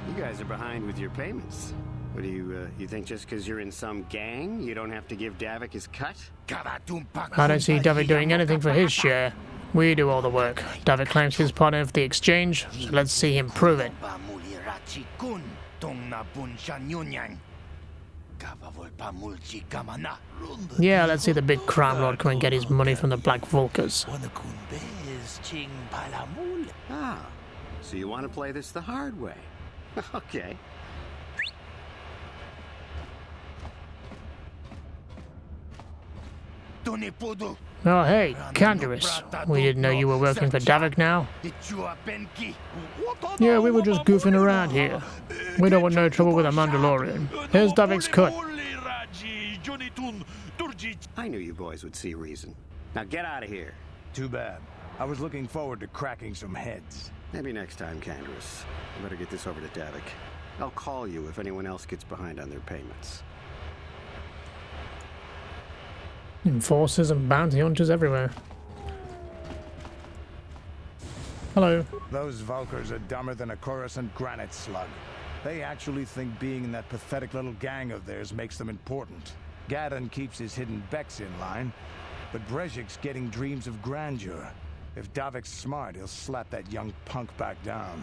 You guys are behind with your payments. What do you think just because you're in some gang, you don't have to give Davik his cut? I don't see Davik doing anything for his share. We do all the work. Davik claims his part of the exchange, so let's see him prove it. Yeah, let's see the big crime lord come and get his money from the Black Vulcas. Ah, so you want to play this the hard way? Okay. Oh, hey, Candaris. We didn't know you were working for Davik now. Yeah, we were just goofing around here. We don't want no trouble with a Mandalorian. Here's Davik's cut. I knew you boys would see reason. Now get out of here. Too bad. I was looking forward to cracking some heads. Maybe next time, Candaris. I better get this over to Davik. I'll call you if anyone else gets behind on their payments. Enforcers and bounty hunters everywhere. Hello. Those Vulcars are dumber than a Coruscant granite slug. They actually think being in that pathetic little gang of theirs makes them important. Gadon keeps his hidden Becks in line, but Brejik's getting dreams of grandeur. If Davik's smart, he'll slap that young punk back down.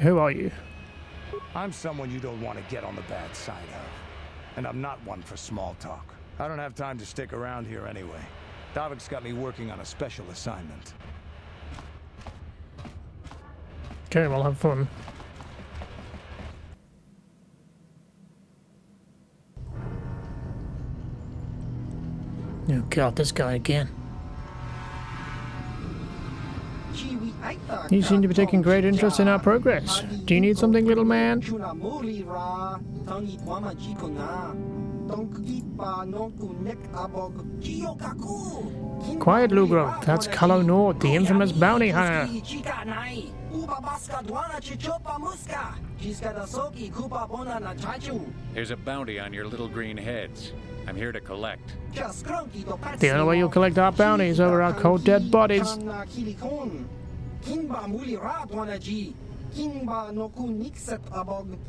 Who are you? I'm someone you don't want to get on the bad side of. And I'm not one for small talk. I don't have time to stick around here anyway. Davik's got me working on a special assignment. Okay, we'll have fun. Oh god, this guy again. You seem to be taking great interest in our progress. Do you need something, little man? Quiet, Lugro. That's Kalo Nord, the infamous bounty hunter. There's a bounty on your little green heads. I'm here to collect. The only way you'll collect our bounties over our cold dead bodies.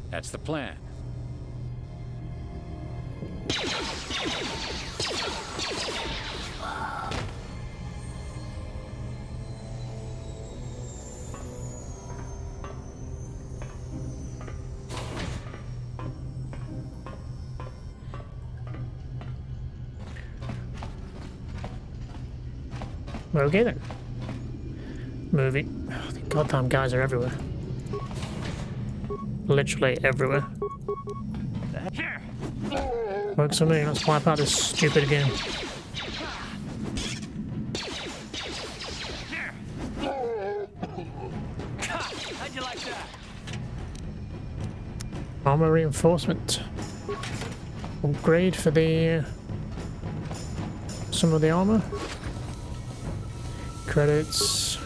That's the plan. Okay then. Movie. Oh, the goddamn guys are everywhere. Literally everywhere. Works for me. Let's wipe out this stupid game. How'd you like that? Armor reinforcement. Upgrade for the some of the armor. Credits.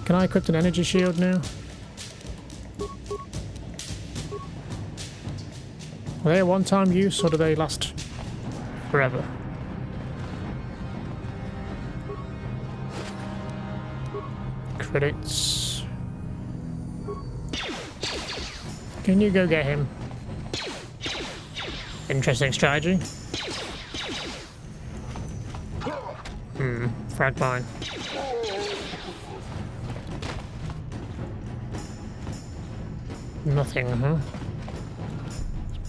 Can I equip an energy shield now? Are they a one-time use or do they last forever? Credits. Can you go get him? Interesting strategy. Frag mine. Nothing, huh?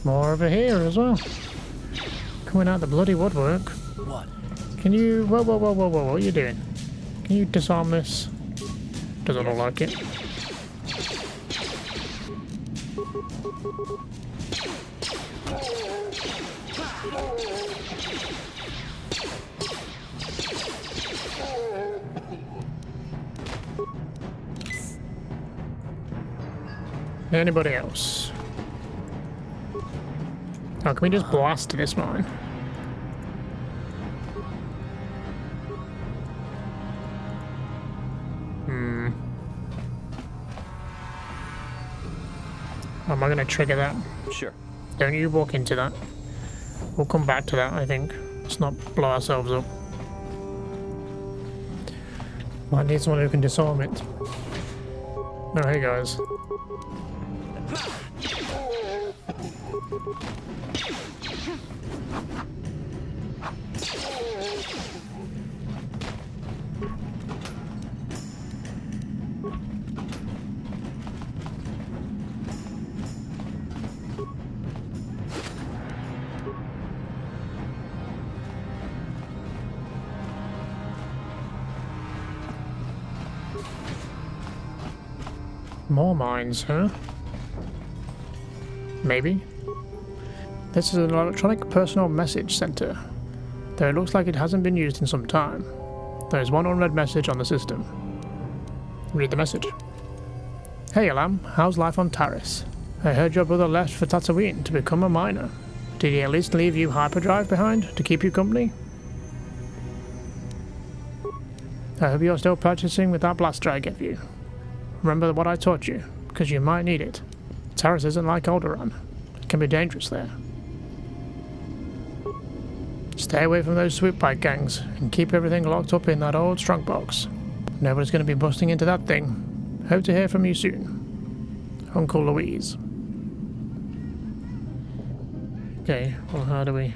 More over here as well. Coming out the bloody woodwork. What? Can you... Whoa, what are you doing? Can you disarm this? Doesn't look like it. Anybody else? Oh, can we just blast this mine? Am I going to trigger that? Sure. Don't you walk into that. We'll come back to that, I think. Let's not blow ourselves up. Might need someone who can disarm it. Oh, hey guys. More mines, huh? Maybe. This is an electronic personal message center, though it looks like it hasn't been used in some time. There is one unread message on the system. Read the message. Hey Alam, how's life on Taris? I heard your brother left for Tatooine to become a miner. Did he at least leave you hyperdrive behind to keep you company? I hope you're still practicing with that blaster I gave you. Remember what I taught you, because you might need it. Taris isn't like Alderaan. It can be dangerous there. Stay away from those swoop bike gangs, and keep everything locked up in that old strunk box. Nobody's going to be busting into that thing. Hope to hear from you soon. Uncle Louise. Okay, well how do we...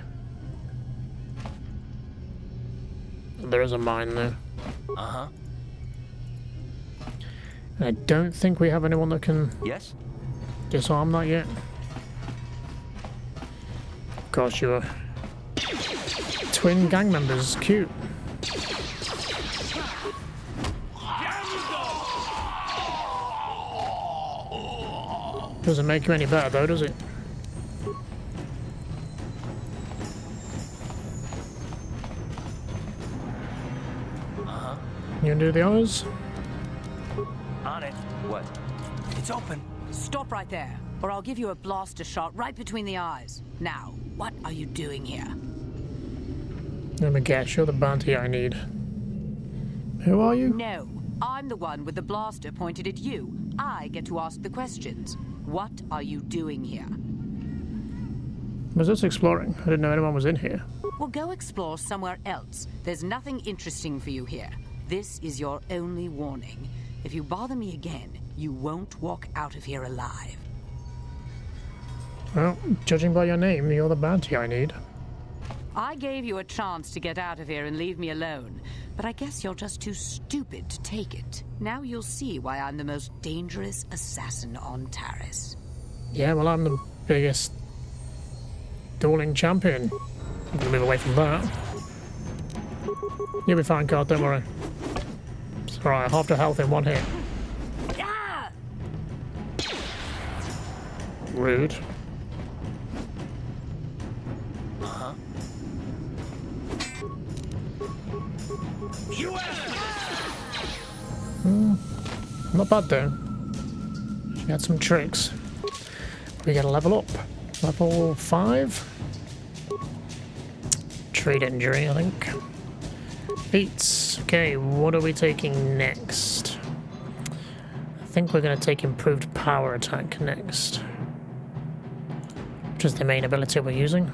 There is a mine there. Uh-huh. I don't think we have anyone that can disarm that yet. Of course, you're twin gang members. Cute. Doesn't make you any better though, does it? You gonna do the honors? On it. What? It's open. Stop right there, or I'll give you a blaster shot right between the eyes. Now, what are you doing here? Let me guess, you're the bounty I need. Who are you? No, I'm the one with the blaster pointed at you. I get to ask the questions. What are you doing here? Was just exploring. I didn't know anyone was in here. Well, go explore somewhere else. There's nothing interesting for you here. This is your only warning. If you bother me again, you won't walk out of here alive. Well, judging by your name, you're the bounty I need. I gave you a chance to get out of here and leave me alone, but I guess you're just too stupid to take it. Now you'll see why I'm the most dangerous assassin on Taris. Yeah, well, I'm the biggest dueling champion. I'm gonna move away from that. You'll be fine, Card, don't worry. It's alright, half the health in one hit. Ah! Rude. Not bad though. She had some tricks. We gotta level up. Level 5? Trade injury, I think. 8. Okay, what are we taking next? I think we're gonna take improved power attack next. Which is the main ability we're using.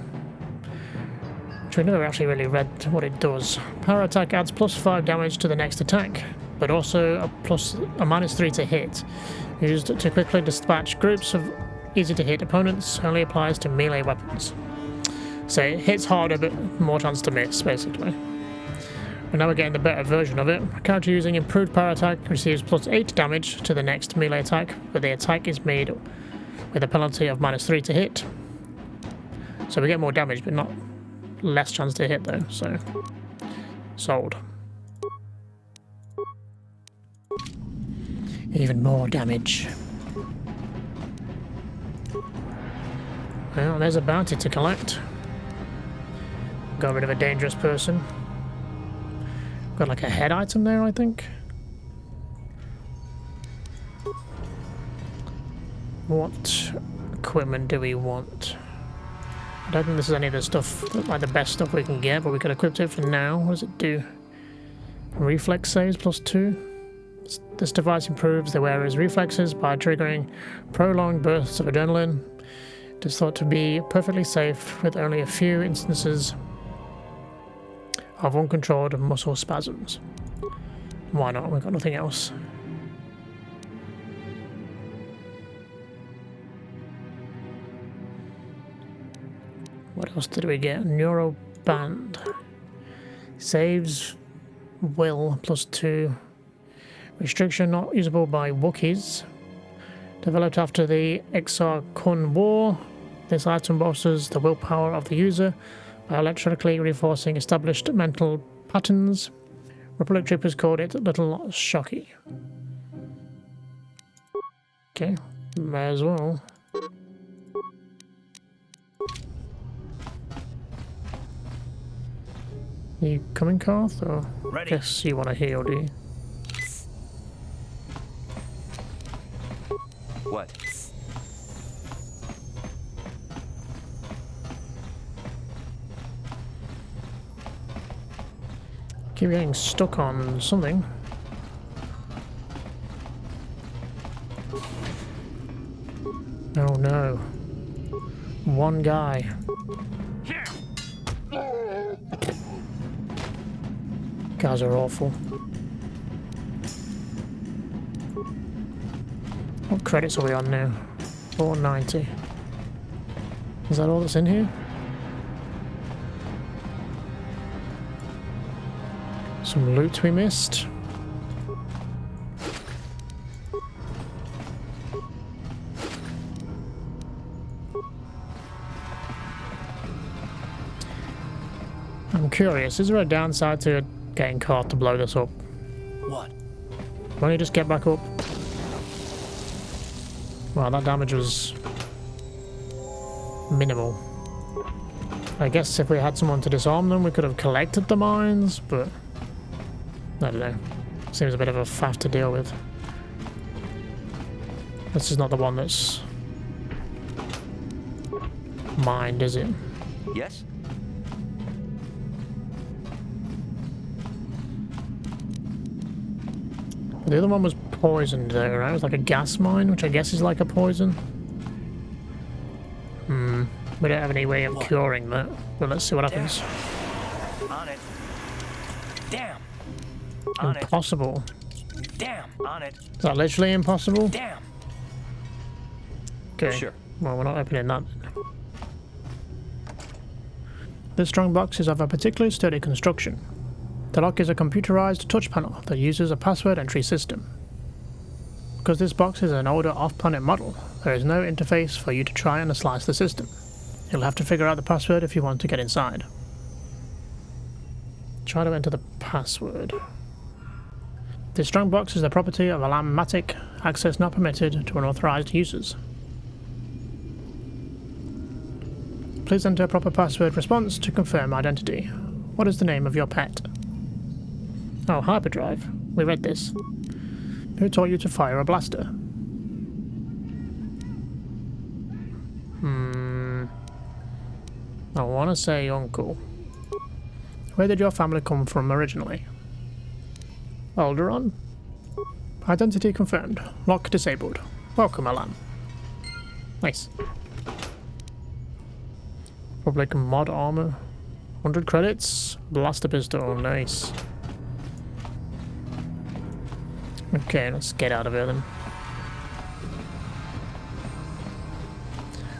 Which we never actually really read what it does. Power attack adds +5 damage to the next attack, but also a -3 to hit. Used to quickly dispatch groups of easy-to-hit opponents, only applies to melee weapons. So it hits harder, but more chance to miss, basically. And now we're getting the better version of it. A character using improved power attack receives +8 damage to the next melee attack, but the attack is made with a penalty of -3 to hit. So we get more damage, but not less chance to hit though, so sold. Even more damage. Well, there's a bounty to collect. Got rid of a dangerous person. Got like a head item there, I think. What equipment do we want? I don't think this is any of the stuff, like the best stuff we can get, but we could equip it for now. What does it do? Reflex saves +2. This device improves the wearer's reflexes by triggering prolonged bursts of adrenaline. It is thought to be perfectly safe with only a few instances of uncontrolled muscle spasms. Why not? We've got nothing else. What else did we get? Neuroband. Saves will +2. Restriction not usable by Wookiees. Developed after the Exar Kun War, this item bolsters the willpower of the user by electrically reinforcing established mental patterns. Republic Troopers called it Little Shocky. Okay, may as well. You coming, Karth, or Ready. guess you want to heal, do you? What? Keep getting stuck on something. Oh no. One guy. Guys are awful. What credits are we on now? 490. Is that all that's in here? Some loot we missed. I'm curious, is there a downside to getting caught to blow this up? What? Why don't you just get back up? Wow, that damage was minimal. I guess if we had someone to disarm them, we could have collected the mines, but I don't know. Seems a bit of a faff to deal with. This is not the one that's mined, is it? Yes? The other one was poisoned though, right? It was like a gas mine, which I guess is like a poison. We don't have any way of curing that, but let's see what happens. On it. Damn. On Impossible. it. Damn. On it. Is that literally impossible? Damn. Okay. Sure. Well, we're not opening that. This strong box is of a particularly sturdy construction. The lock is a computerized touch panel that uses a password entry system. Because this box is an older off-planet model, there is no interface for you to try and slice the system. You'll have to figure out the password if you want to get inside. Try to enter the password. This strong box is the property of Alam-matic, access not permitted to unauthorized users. Please enter a proper password response to confirm identity. What is the name of your pet? Oh, hyperdrive. We read this. Who taught you to fire a blaster? I want to say uncle. Where did your family come from originally? Alderaan. Identity confirmed. Lock disabled. Welcome, Alan. Nice. Public mod armor. 100 credits. Blaster pistol. Nice. Okay, let's get out of here then.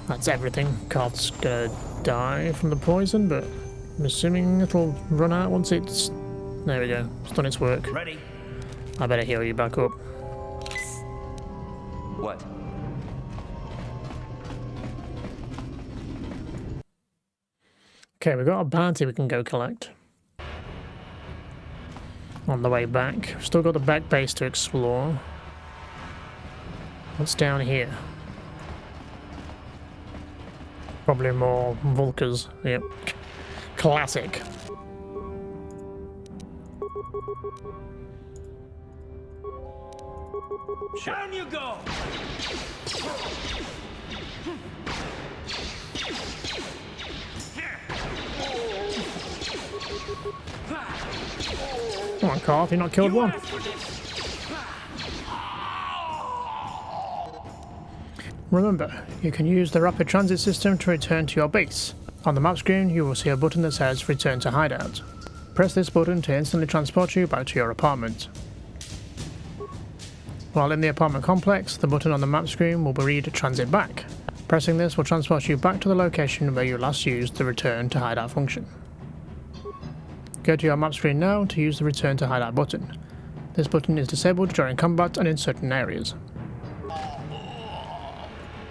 That's everything. Karth's gonna die from the poison, but I'm assuming it'll run out once it's... There we go. It's done its work. Ready. I better heal you back up. What? Okay, we've got a bounty we can go collect. On the way back. We've still got the back base to explore. What's down here? Probably more Vulkers. Yep. Classic. Down you go! Come on, Carl, you've not killed one. Remember, you can use the rapid transit system to return to your base. On the map screen, you will see a button that says Return to Hideout. Press this button to instantly transport you back to your apartment. While in the apartment complex, the button on the map screen will read Transit Back. Pressing this will transport you back to the location where you last used the Return to Hideout function. Go to your map screen now to use the Return to Hideout button. This button is disabled during combat and in certain areas.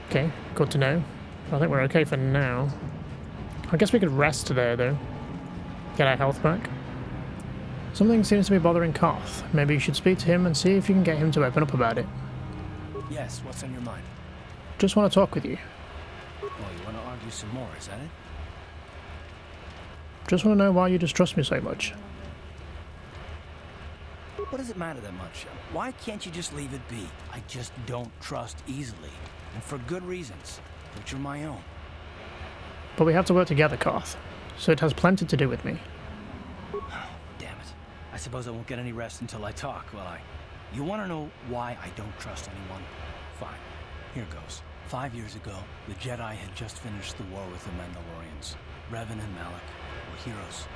Okay, good to know. I think we're okay for now. I guess we could rest there though. Get our health back. Something seems to be bothering Koth. Maybe you should speak to him and see if you can get him to open up about it. Yes, what's on your mind? Just want to talk with you. Oh, you want to argue some more, is that it? Just want to know why you distrust me so much. What does it matter that much? Why can't you just leave it be? I just don't trust easily. And for good reasons, which are my own. But we have to work together, Koth. So it has plenty to do with me. Damn it. I suppose I won't get any rest until I talk, will I? You want to know why I don't trust anyone? Fine. Here goes. 5 years ago, the Jedi had just finished the war with the Mandalorians. Revan and Malak were heroes.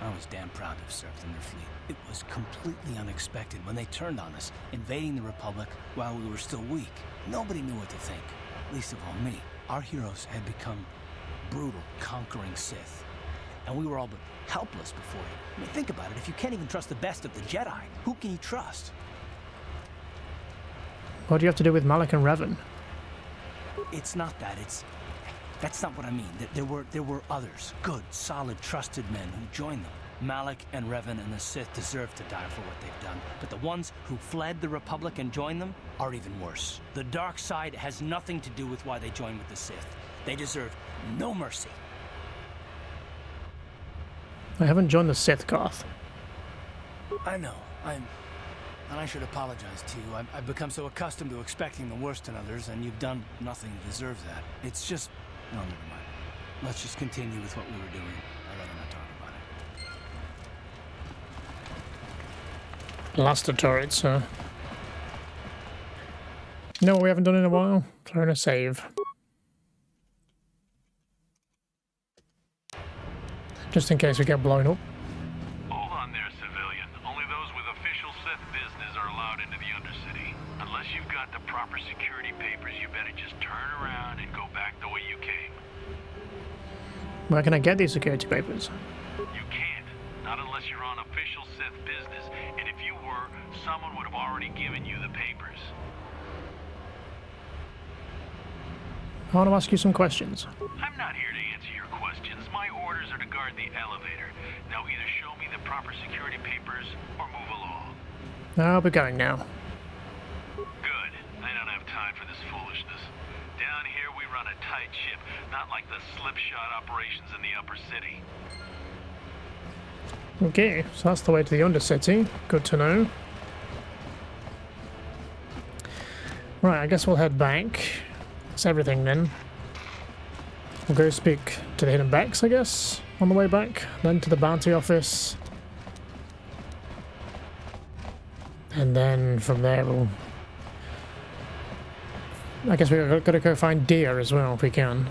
I was damn proud to have served in their fleet. It was completely unexpected when they turned on us, invading the Republic while we were still weak. Nobody knew what to think, least of all me. Our heroes had become brutal, conquering Sith. And we were all but helpless before you. I mean, think about it. If you can't even trust the best of the Jedi, who can you trust? What do you have to do with Malak and Revan? It's not that. That's not what I mean. There were others, good, solid, trusted men who joined them. Malak and Revan and the Sith deserve to die for what they've done, but the ones who fled the Republic and joined them are even worse. The dark side has nothing to do with why they joined with the Sith. They deserve no mercy. I haven't joined the Sith, Koth. I know. And I should apologize to you. I've become so accustomed to expecting the worst in others, and you've done nothing to deserve that. It's just... No, never mind. Let's just continue with what we were doing. I'd rather not talk about it. Blaster turrets, You know what we haven't done in a while? Throwing a save. Just in case we get blown up. Hold on there, civilian. Only those with official Sith business are allowed into the Undercity. Unless you've got the proper security papers, you better just turn around and go back the way you came. Where can I get these security papers? You can't. Not unless you're on official Sith business. And if you were, someone would have already given you the papers. I want to ask you some questions. I'm not here to answer your questions. My orders are to guard the elevator. Now either show me the proper security papers or move along. I'll be going now. Good. I don't have time for this foolishness. Down here we run a tight ship, not like the slipshod operations in the upper city. Okay, so that's the way to the Undercity. Good to know. Right, I guess we'll head back. That's everything then. We'll go speak to the Hidden Becks, I guess, on the way back. Then to the bounty office. And then from there we'll... I guess we've got to go find Deer as well if we can.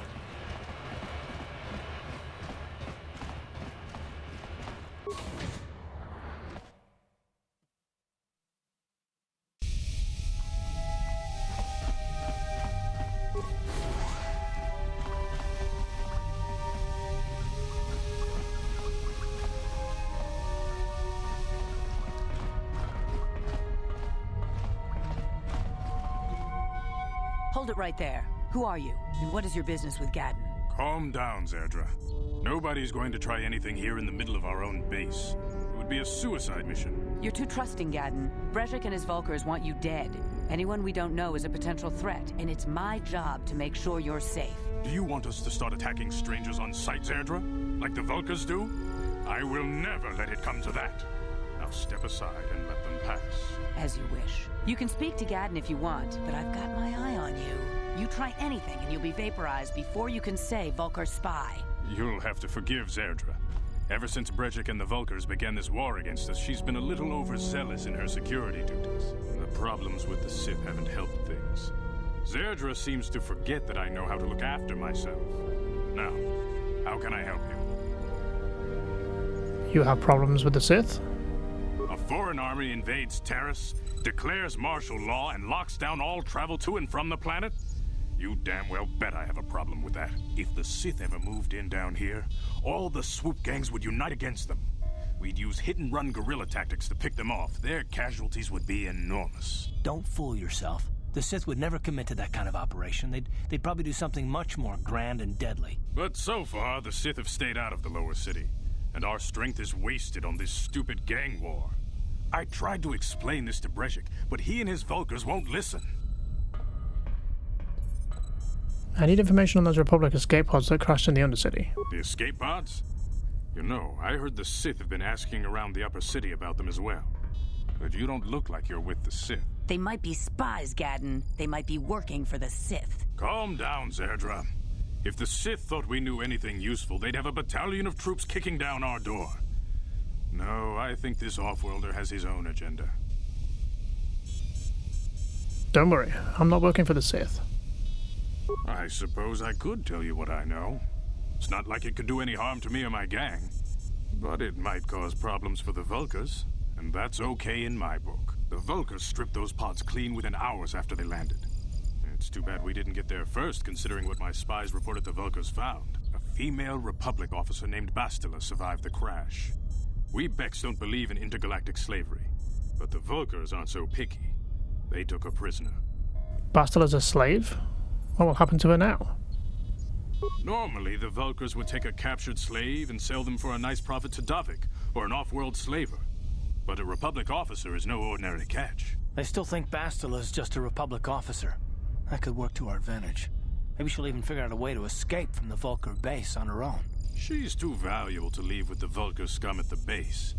Hold it right there. Who are you? And what is your business with Gadden? Calm down, Zerdra. Nobody's going to try anything here in the middle of our own base. It would be a suicide mission. You're too trusting, Gadden. Brejik and his Vulkars want you dead. Anyone we don't know is a potential threat, and it's my job to make sure you're safe. Do you want us to start attacking strangers on sight, Zerdra? Like the Vulkars do? I will never let it come to that. Now step aside and let them pass. As you wish. You can speak to Gadden if you want, but I've got my eye on you. You try anything and you'll be vaporized before you can say Vulkar spy. You'll have to forgive Zerdra. Ever since Brejik and the Vulkars began this war against us, she's been a little overzealous in her security duties. The problems with the Sith haven't helped things. Zerdra seems to forget that I know how to look after myself. Now, how can I help you? You have problems with the Sith? A foreign army invades Taris, declares martial law, and locks down all travel to and from the planet? You damn well bet I have a problem with that. If the Sith ever moved in down here, all the swoop gangs would unite against them. We'd use hit-and-run guerrilla tactics to pick them off. Their casualties would be enormous. Don't fool yourself. The Sith would never commit to that kind of operation. They'd probably do something much more grand and deadly. But so far, the Sith have stayed out of the lower city, and our strength is wasted on this stupid gang war. I tried to explain this to Brejik, but he and his Vulkars won't listen. I need information on those Republic escape pods that crashed in the Undercity. The escape pods? You know, I heard the Sith have been asking around the upper city about them as well. But you don't look like you're with the Sith. They might be spies, Gadden. They might be working for the Sith. Calm down, Zerdra. If the Sith thought we knew anything useful, they'd have a battalion of troops kicking down our door. No, I think this off-worlder has his own agenda. Don't worry, I'm not working for the Sith. I suppose I could tell you what I know. It's not like it could do any harm to me or my gang. But it might cause problems for the Vulkars, and that's okay in my book. The Vulkars stripped those pods clean within hours after they landed. It's too bad we didn't get there first, considering what my spies reported the Vulkars found. A female Republic officer named Bastila survived the crash. We Becks don't believe in intergalactic slavery, but the Vulkars aren't so picky. They took her prisoner. Bastila's a slave? What will happen to her now? Normally, the Vulkars would take a captured slave and sell them for a nice profit to Davik, or an off-world slaver. But a Republic officer is no ordinary catch. They still think Bastila is just a Republic officer. That could work to our advantage. Maybe she'll even figure out a way to escape from the Vulkar base on her own. She's too valuable to leave with the Vulkar scum at the base.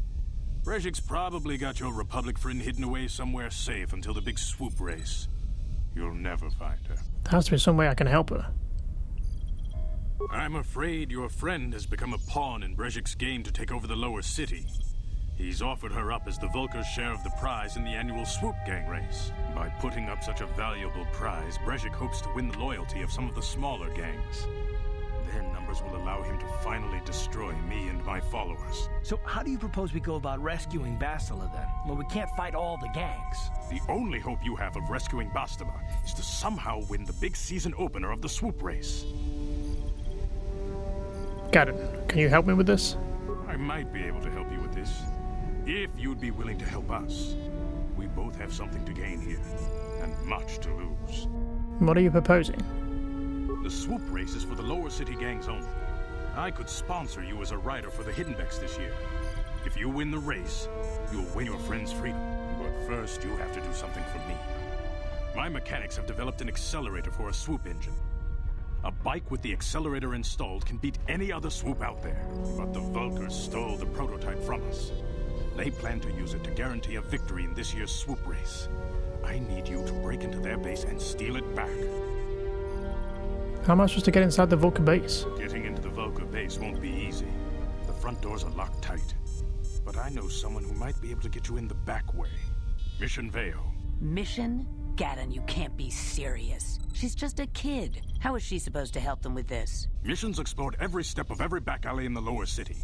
Brejik's probably got your Republic friend hidden away somewhere safe until the big swoop race. You'll never find her. There has to be some way I can help her. I'm afraid your friend has become a pawn in Brejik's game to take over the lower city. He's offered her up as the Vulkar's share of the prize in the annual swoop gang race. By putting up such a valuable prize, Brejik hopes to win the loyalty of some of the smaller gangs. Their numbers will allow him to finally destroy me and my followers. So how do you propose we go about rescuing Bastila then? Well, we can't fight all the gangs. The only hope you have of rescuing Bastila is to somehow win the big season opener of the swoop race. Gadden, can you help me with this? I might be able to help you with this, if you'd be willing to help us. We both have something to gain here, and much to lose. What are you proposing? The swoop race is for the lower city gangs only. I could sponsor you as a rider for the Hidden Becks this year. If you win the race, you'll win your friend's freedom. But first, you have to do something for me. My mechanics have developed an accelerator for a swoop engine. A bike with the accelerator installed can beat any other swoop out there. But the Vulkars stole the prototype from us. They plan to use it to guarantee a victory in this year's swoop race. I need you to break into their base and steal it back. How am I supposed to get inside the Vulkar base? Getting into the Vulkar base won't be easy. The front doors are locked tight. But I know someone who might be able to get you in the back way. Mission Veo. Mission? Gadden, you can't be serious. She's just a kid. How is she supposed to help them with this? Mission's explored every step of every back alley in the lower city.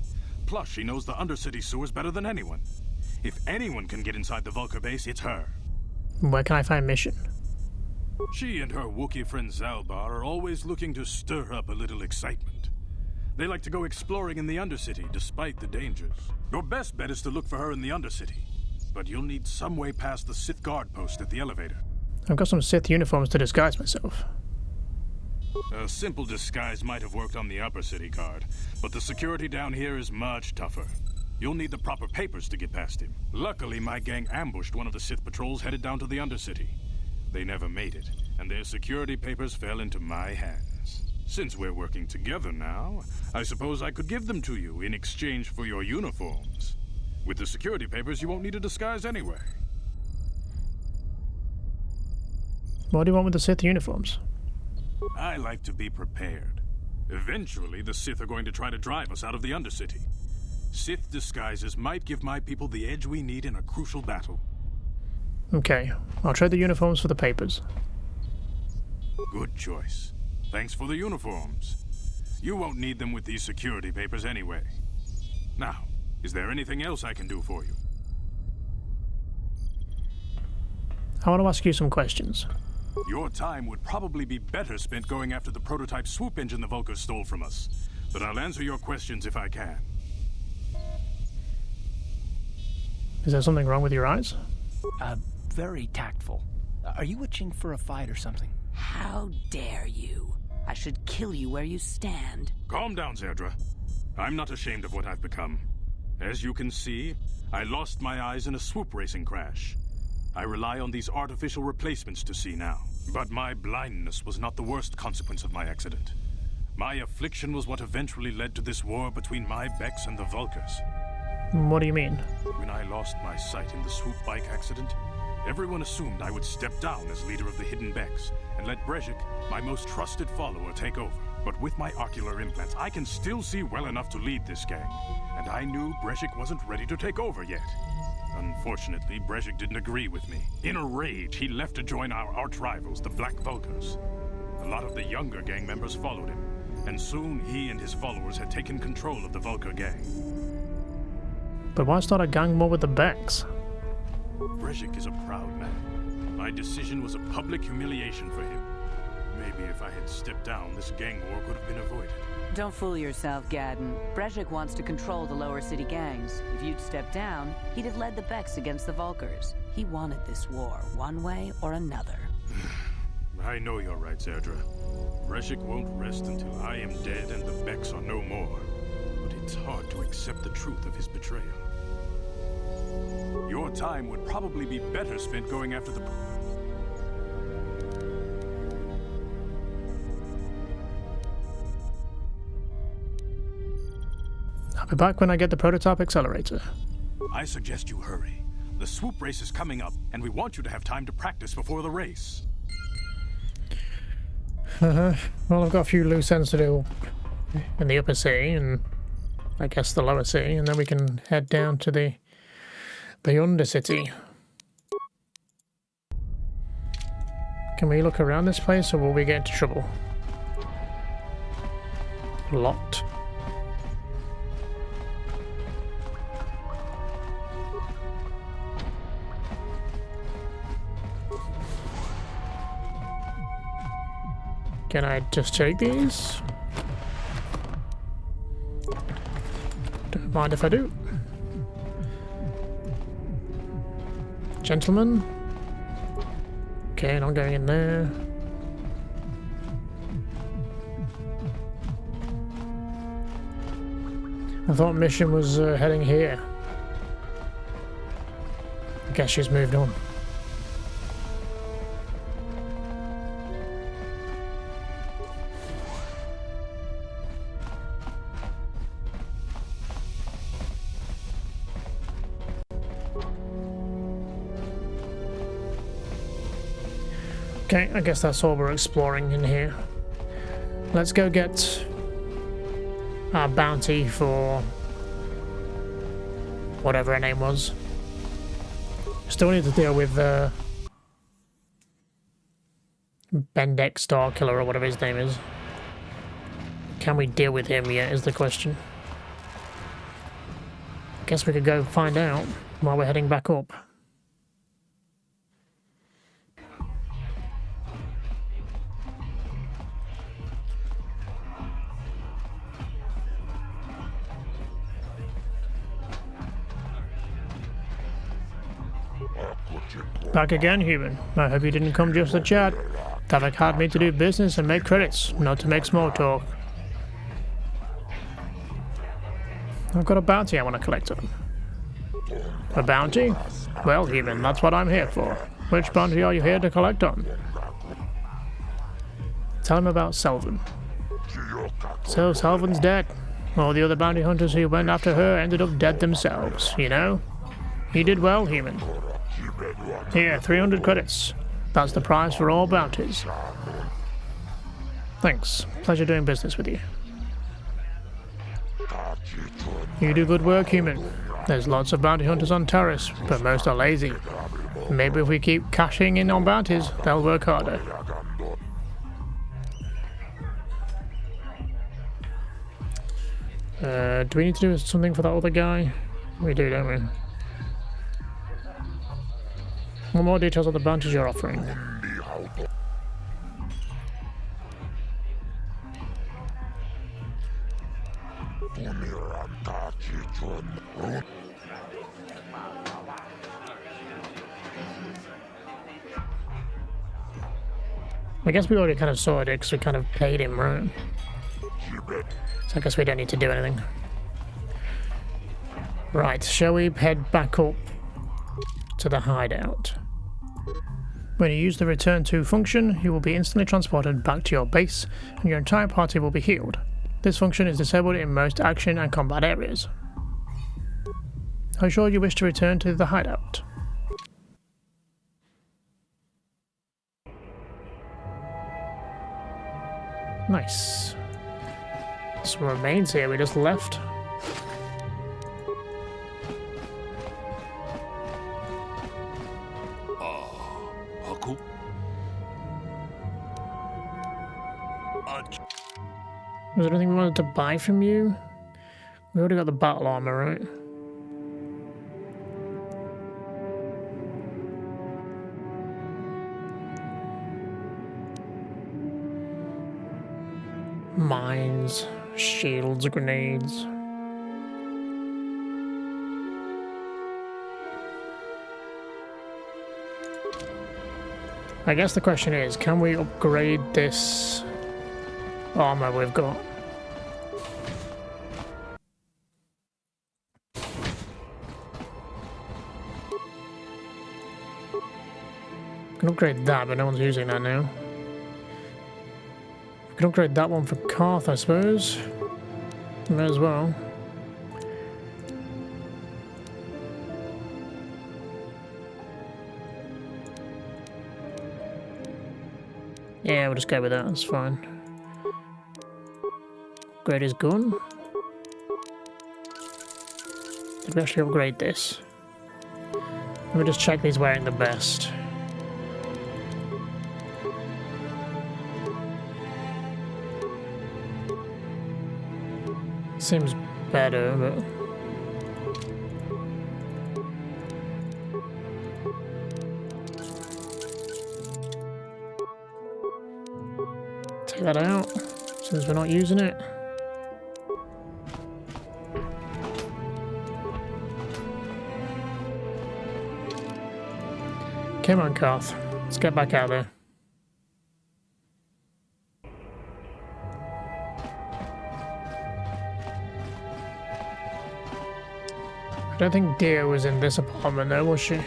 Plus, she knows the undercity sewers better than anyone. If anyone can get inside the Vulkar base, it's her. Where can I find Mission? She and her Wookiee friend Zalbar are always looking to stir up a little excitement. They like to go exploring in the Undercity, despite the dangers. Your best bet is to look for her in the Undercity, but you'll need some way past the Sith guard post at the elevator. I've got some Sith uniforms to disguise myself. A simple disguise might have worked on the upper city guard, but the security down here is much tougher. You'll need the proper papers to get past him. Luckily, my gang ambushed one of the Sith patrols headed down to the Undercity. They never made it, and their security papers fell into my hands. Since we're working together now, I suppose I could give them to you in exchange for your uniforms. With the security papers, you won't need a disguise anyway. What do you want with the Sith uniforms? I like to be prepared. Eventually, the Sith are going to try to drive us out of the Undercity. Sith disguises might give my people the edge we need in a crucial battle. Okay, I'll trade the uniforms for the papers. Good choice. Thanks for the uniforms. You won't need them with these security papers anyway. Now, is there anything else I can do for you? I want to ask you some questions. Your time would probably be better spent going after the prototype swoop engine the Vulkars stole from us. But I'll answer your questions if I can. Is there something wrong with your eyes? Very tactful. Are you itching for a fight or something? How dare you? I should kill you where you stand. Calm down, Zerdra. I'm not ashamed of what I've become. As you can see, I lost my eyes in a swoop racing crash. I rely on these artificial replacements to see now. But my blindness was not the worst consequence of my accident. My affliction was what eventually led to this war between my Becks and the Vulkars. What do you mean? When I lost my sight in the swoop bike accident, everyone assumed I would step down as leader of the Hidden Becks and let Brejik, my most trusted follower, take over. But with my ocular implants, I can still see well enough to lead this gang, and I knew Brejik wasn't ready to take over yet. Unfortunately, Brejik didn't agree with me. In a rage, he left to join our arch-rivals, the Black Vulkars. A lot of the younger gang members followed him, and soon he and his followers had taken control of the Vulkar gang. But why start a gang war with the Becks? Brejik is a proud man. My decision was a public humiliation for him. Maybe if I had stepped down, this gang war could have been avoided. Don't fool yourself, Gadden. Brejik wants to control the lower city gangs. If you'd stepped down, he'd have led the Becks against the Vulkars. He wanted this war, one way or another. I know you're right, Zerdra. Brejik won't rest until I am dead and the Becks are no more. But it's hard to accept the truth of his betrayal. Your time would probably be better spent going after the... I'll be back when I get the prototype accelerator. I suggest you hurry. The swoop race is coming up, and we want you to have time to practice before the race. Well, I've got a few loose ends to do in the upper city, and I guess the lower city, and then we can head down to the Undercity. Can we look around this place, or will we get into trouble? Locked. Can I just take these? Don't mind if I do. Gentlemen. Okay, not going in there. I thought Mission was heading here. I guess she's moved on. Okay, I guess that's all we're exploring in here. Let's go get our bounty for whatever her name was. Still need to deal with Bendek Starkiller or whatever his name is. Can we deal with him yet is the question. Guess we could go find out while we're heading back up. Back again, human. I hope you didn't come just to chat. Davik hired me to do business and make credits, not to make small talk. I've got a bounty I want to collect on him. A bounty? Well, human, that's what I'm here for. Which bounty are you here to collect on? Tell him about Selvin. So Selvin's dead. All the other bounty hunters who went after her ended up dead themselves, you know? You did well, human. Here, 300 credits. That's the price for all bounties. Thanks. Pleasure doing business with you. You do good work, human. There's lots of bounty hunters on Taris, but most are lazy. Maybe if we keep cashing in on bounties, they'll work harder. Do we need to do something for that other guy? We do, don't we? What more details on the bounties you're offering? I guess we already kind of sorted it because we kind of paid him, right? So I guess we don't need to do anything. Right, shall we head back up to the hideout? When you use the return to function, you will be instantly transported back to your base, and your entire party will be healed. This function is disabled in most action and combat areas. Are you sure you wish to return to the hideout? Nice. Some remains here we just left. Was there anything we wanted to buy from you? We already got the battle armor, right? Mines, shields, grenades. I guess the question is, can we upgrade this armor we've got? We can upgrade that, but no one's using that now. We can upgrade that one for Karth, I suppose. May as well. Yeah, we'll just go with that, that's fine. Upgrade his gun. Did we actually upgrade this? Let me just check if he's wearing the best. Seems better, but... take that out, since we're not using it. Come on, Karth. Let's get back out there. I don't think Dia was in this apartment though, was she?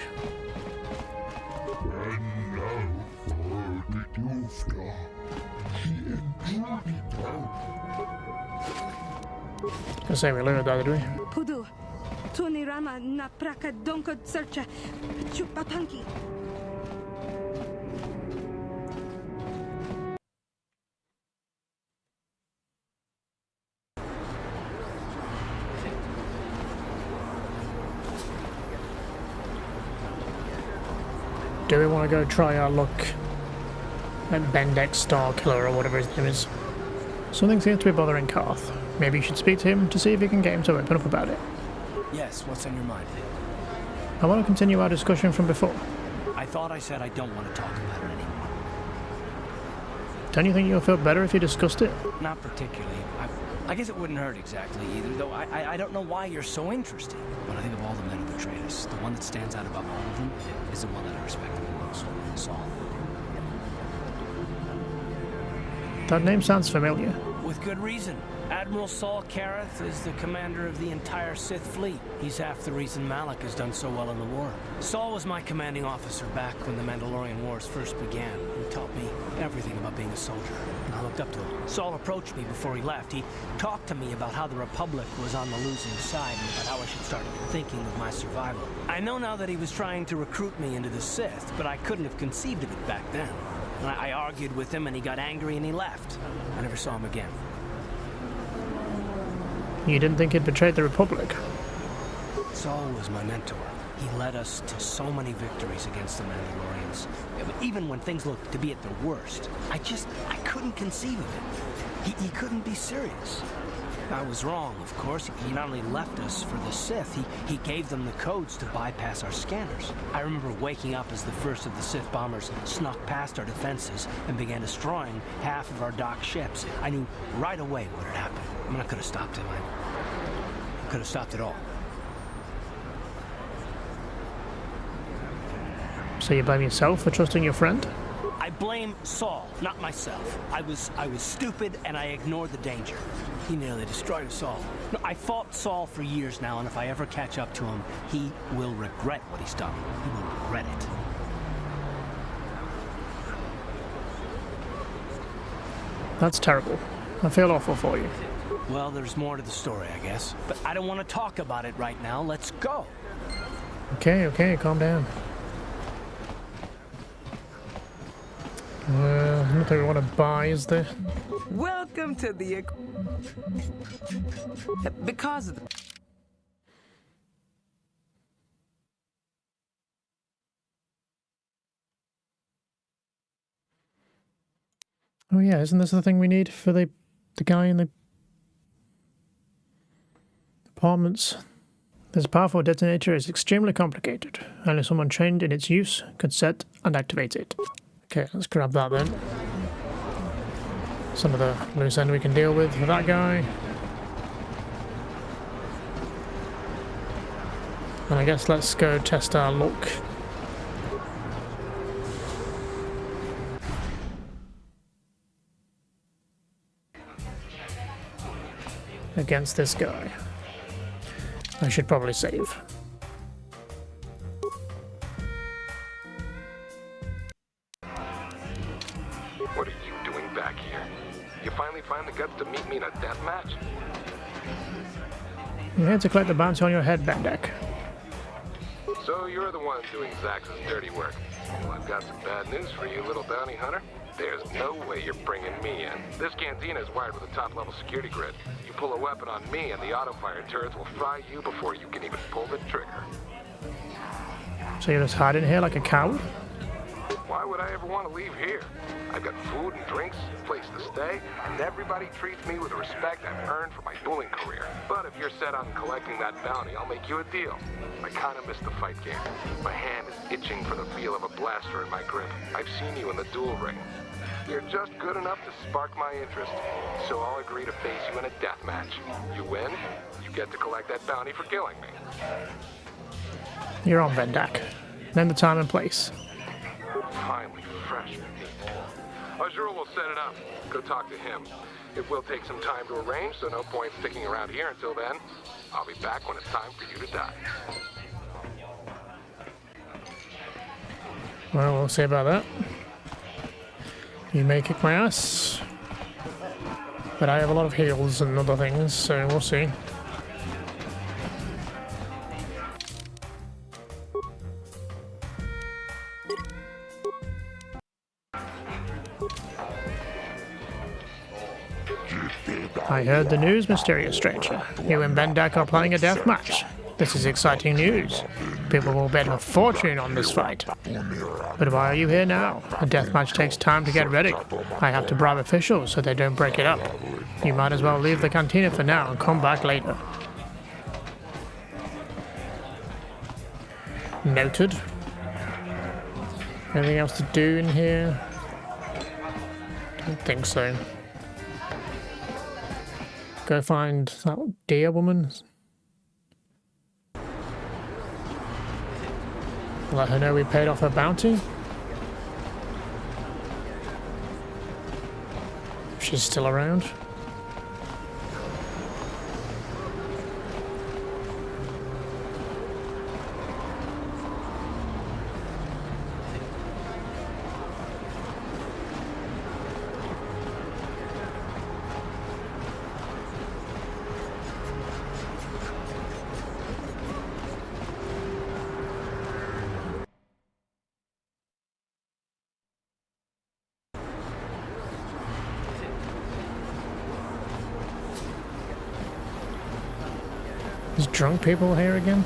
I say we looted that, did we? Pudu, Tunirama na praka donko searcha chupapanki. Do we want to go try our luck at Bendek Starkiller or whatever his name is? Something seems to be bothering Karth. Maybe you should speak to him to see if you can get him to open up about it. Yes, what's on your mind? I want to continue our discussion from before. I thought I said I don't want to talk about it anymore. Don't you think you'll feel better if you discussed it? Not particularly. I guess it wouldn't hurt exactly either, though I don't know why you're so interested. When I think of all the men who betrayed us, the one that stands out above all of them is the one that I respect the most, Saul. That name sounds familiar. With good reason. Admiral Saul Kareth is the commander of the entire Sith fleet. He's half the reason Malak has done so well in the war. Saul was my commanding officer back when the Mandalorian Wars first began. He taught me everything about being a soldier, and I looked up to him. Saul approached me before he left. He talked to me about how the Republic was on the losing side and about how I should start thinking of my survival. I know now that he was trying to recruit me into the Sith, but I couldn't have conceived of it back then. And I argued with him, and he got angry, and he left. I never saw him again. You didn't think he'd betrayed the Republic? Saul was my mentor. He led us to so many victories against the Mandalorians. Even when things looked to be at their worst, I couldn't conceive of it. He couldn't be serious. I was wrong, of course. He not only left us for the Sith, he gave them the codes to bypass our scanners. I remember waking up as the first of the Sith bombers snuck past our defenses and began destroying half of our docked ships. I knew right away what had happened. I mean, I could have stopped him. I could have stopped it all. So you blame yourself for trusting your friend? I blame Saul, not myself. I was stupid and I ignored the danger. He nearly destroyed us all. No, I fought Saul for years now, and if I ever catch up to him, he will regret what he's done. He will regret it. That's terrible. I feel awful for you. Well, there's more to the story, I guess. But I don't want to talk about it right now. Let's go. Okay, calm down. Nothing we want to buy, is there? Welcome to the... Because of... Oh yeah, isn't this the thing we need for the guy in the apartments? This powerful detonator is extremely complicated. Only someone trained in its use could set and activate it. Okay, let's grab that then. Some of the loose end we can deal with that guy. And I guess let's go test our luck. Against this guy. I should probably save. What are you doing back here? You finally find the guts to meet me in a death match? I'm here to collect the bounty on your head, Bendak. So you're the one doing Zax's dirty work. Well, I've got some bad news for you, little bounty hunter. There's no way you're bringing me in. This cantina is wired with a top-level security grid. You pull a weapon on me and the auto-fire turrets will fry you before you can even pull the trigger. So you're just hiding here like a coward? Why would I ever want to leave here? I've got food and drinks, a place to stay, and everybody treats me with the respect I've earned for my dueling career. But if you're set on collecting that bounty, I'll make you a deal. I kind of miss the fight game. My hand is itching for the feel of a blaster in my grip. I've seen you in the duel ring. You're just good enough to spark my interest, so I'll agree to face you in a death match. You win, you get to collect that bounty for killing me. You're on, Bendak. Name the time and place. Finally, fresh meat. Azul will set it up. Go talk to him. It will take some time to arrange, so no point sticking around here until then. I'll be back when it's time for you to die. Well, we'll see about that. You may kick my ass, but I have a lot of heals and other things, so we'll see. I heard the news, mysterious stranger. You and Bendak are planning a death match. This is exciting news. People will bet a fortune on this fight. But why are you here now? A deathmatch takes time to get ready. I have to bribe officials so they don't break it up. You might as well leave the cantina for now and come back later. Noted. Anything else to do in here? Don't think so. Go find that deer woman. Let her know we paid off her bounty. She's still around. There's drunk people here again.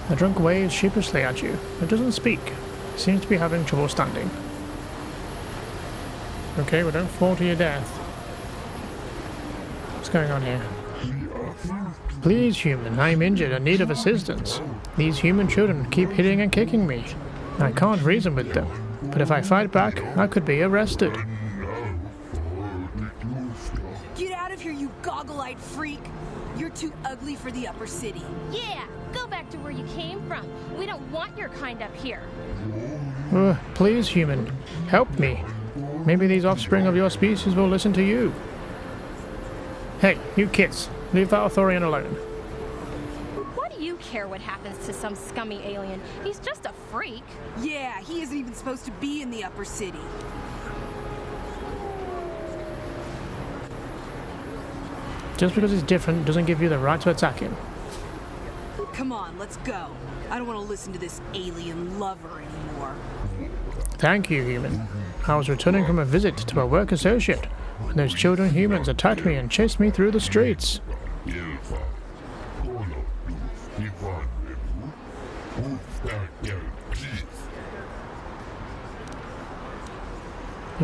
The drunk waves sheepishly at you. It doesn't speak. It seems to be having trouble standing. Okay, well, don't fall to your death. What's going on here? Please, human, I am injured and need of assistance. These human children keep hitting and kicking me. I can't reason with them, but if I fight back, I could be arrested. Get out of here, you goggle-eyed freak! You're too ugly for the upper city. Yeah, go back to where you came from. We don't want your kind up here. Please, human, help me. Maybe these offspring of your species will listen to you. Hey, you kids, leave that Arthurian alone. What do you care what happens to some scummy alien? He's just a freak. Yeah, he isn't even supposed to be in the upper city. Just because he's different doesn't give you the right to attack him. Come on, let's go. I don't want to listen to this alien lover anymore. Thank you, human. I was returning from a visit to a work associate when those children humans attacked me and chased me through the streets. You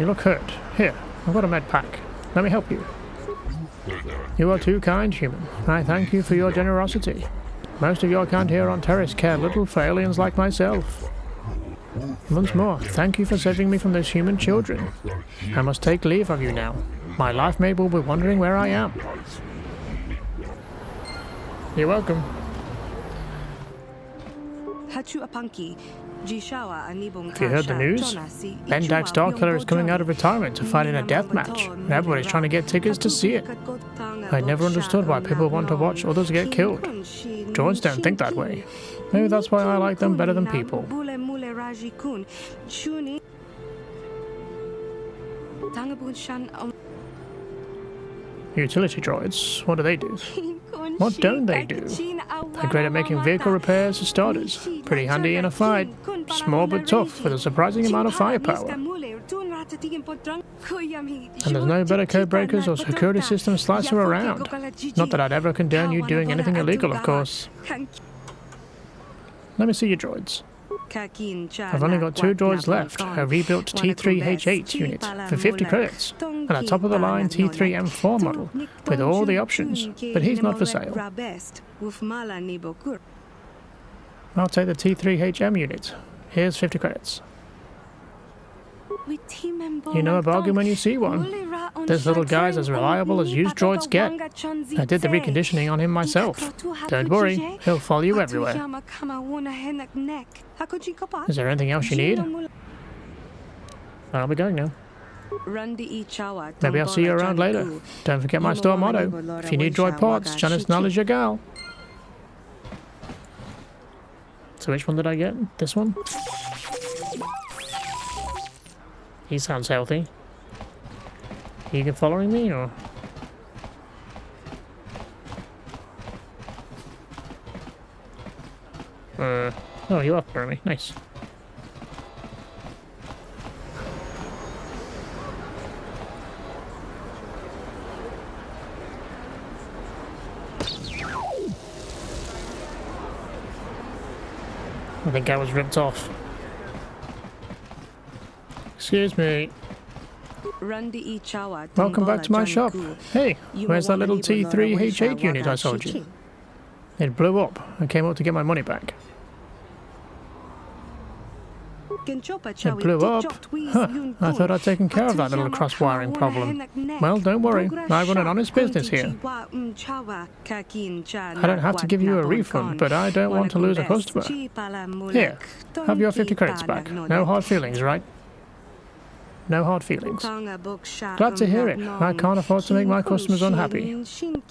look hurt. Here, I've got a med pack. Let me help you. You are too kind, human. I thank you for your generosity. Most of your kind here on Taris care little for aliens like myself. Once more, thank you for saving me from those human children. I must take leave of you now. My life mate will be wondering where I am. You're welcome. Have you heard the news? Bendak Starkiller is coming out of retirement to fight in a death match. Everybody's trying to get tickets to see it. I never understood why people want to watch others get killed. Droids don't think that way. Maybe that's why I like them better than people. Utility droids, what do? What don't they do? They're great at making vehicle repairs for starters. Pretty handy in a fight. Small but tough, with a surprising amount of firepower. And there's no better code breakers or security system slicer around. Not that I'd ever condone you doing anything illegal, of course. Let me see your droids. I've only got 2 droids left, a rebuilt T3H8 unit for 50 credits, and a top-of-the-line T3M4 model with all the options, but he's not for sale. I'll take the T3HM unit. Here's 50 credits. You know a bargain when you see one. This little guy's as reliable as used droids get. I did the reconditioning on him myself. Don't worry, he'll follow you everywhere. Is there anything else you need? I'll be going now. Maybe I'll see you around later. Don't forget my store motto. If you need droid parts, Janice Null is your gal. So which one did I get? This one? He sounds healthy. Are you following me, or...? Oh, you are following me. Nice. I think I was ripped off. Excuse me. Welcome back to my shop. Hey, where's that little T3H8 unit I sold you? It blew up. I came up to get my money back. It blew up? Huh, I thought I'd taken care of that little cross-wiring problem. Well, don't worry. I run an honest business here. I don't have to give you a refund, but I don't want to lose a customer. Here, have your 50 credits back. No hard feelings, right? No hard feelings. Glad to hear it. I can't afford to make my customers unhappy.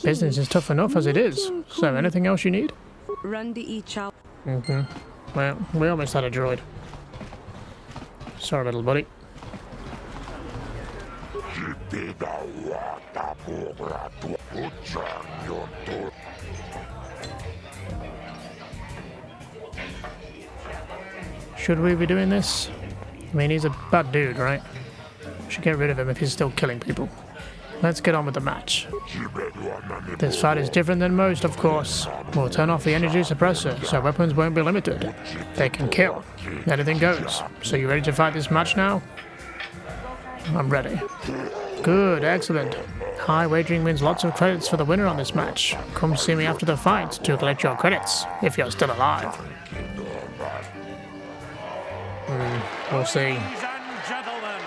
Business is tough enough as it is. So anything else you need? Mm-hmm. Well, we almost had a droid. Sorry, little buddy. Should we be doing this? I mean, he's a bad dude, right? Should get rid of him if he's still killing people. Let's get on with the match. This fight is different than most, of course. We'll turn off the energy suppressor, so weapons won't be limited. They can kill. Anything goes. So you ready to fight this match now? I'm ready. Good, excellent. High wagering means lots of credits for the winner on this match. Come see me after the fight to collect your credits, if you're still alive. We'll see. Ladies and gentlemen,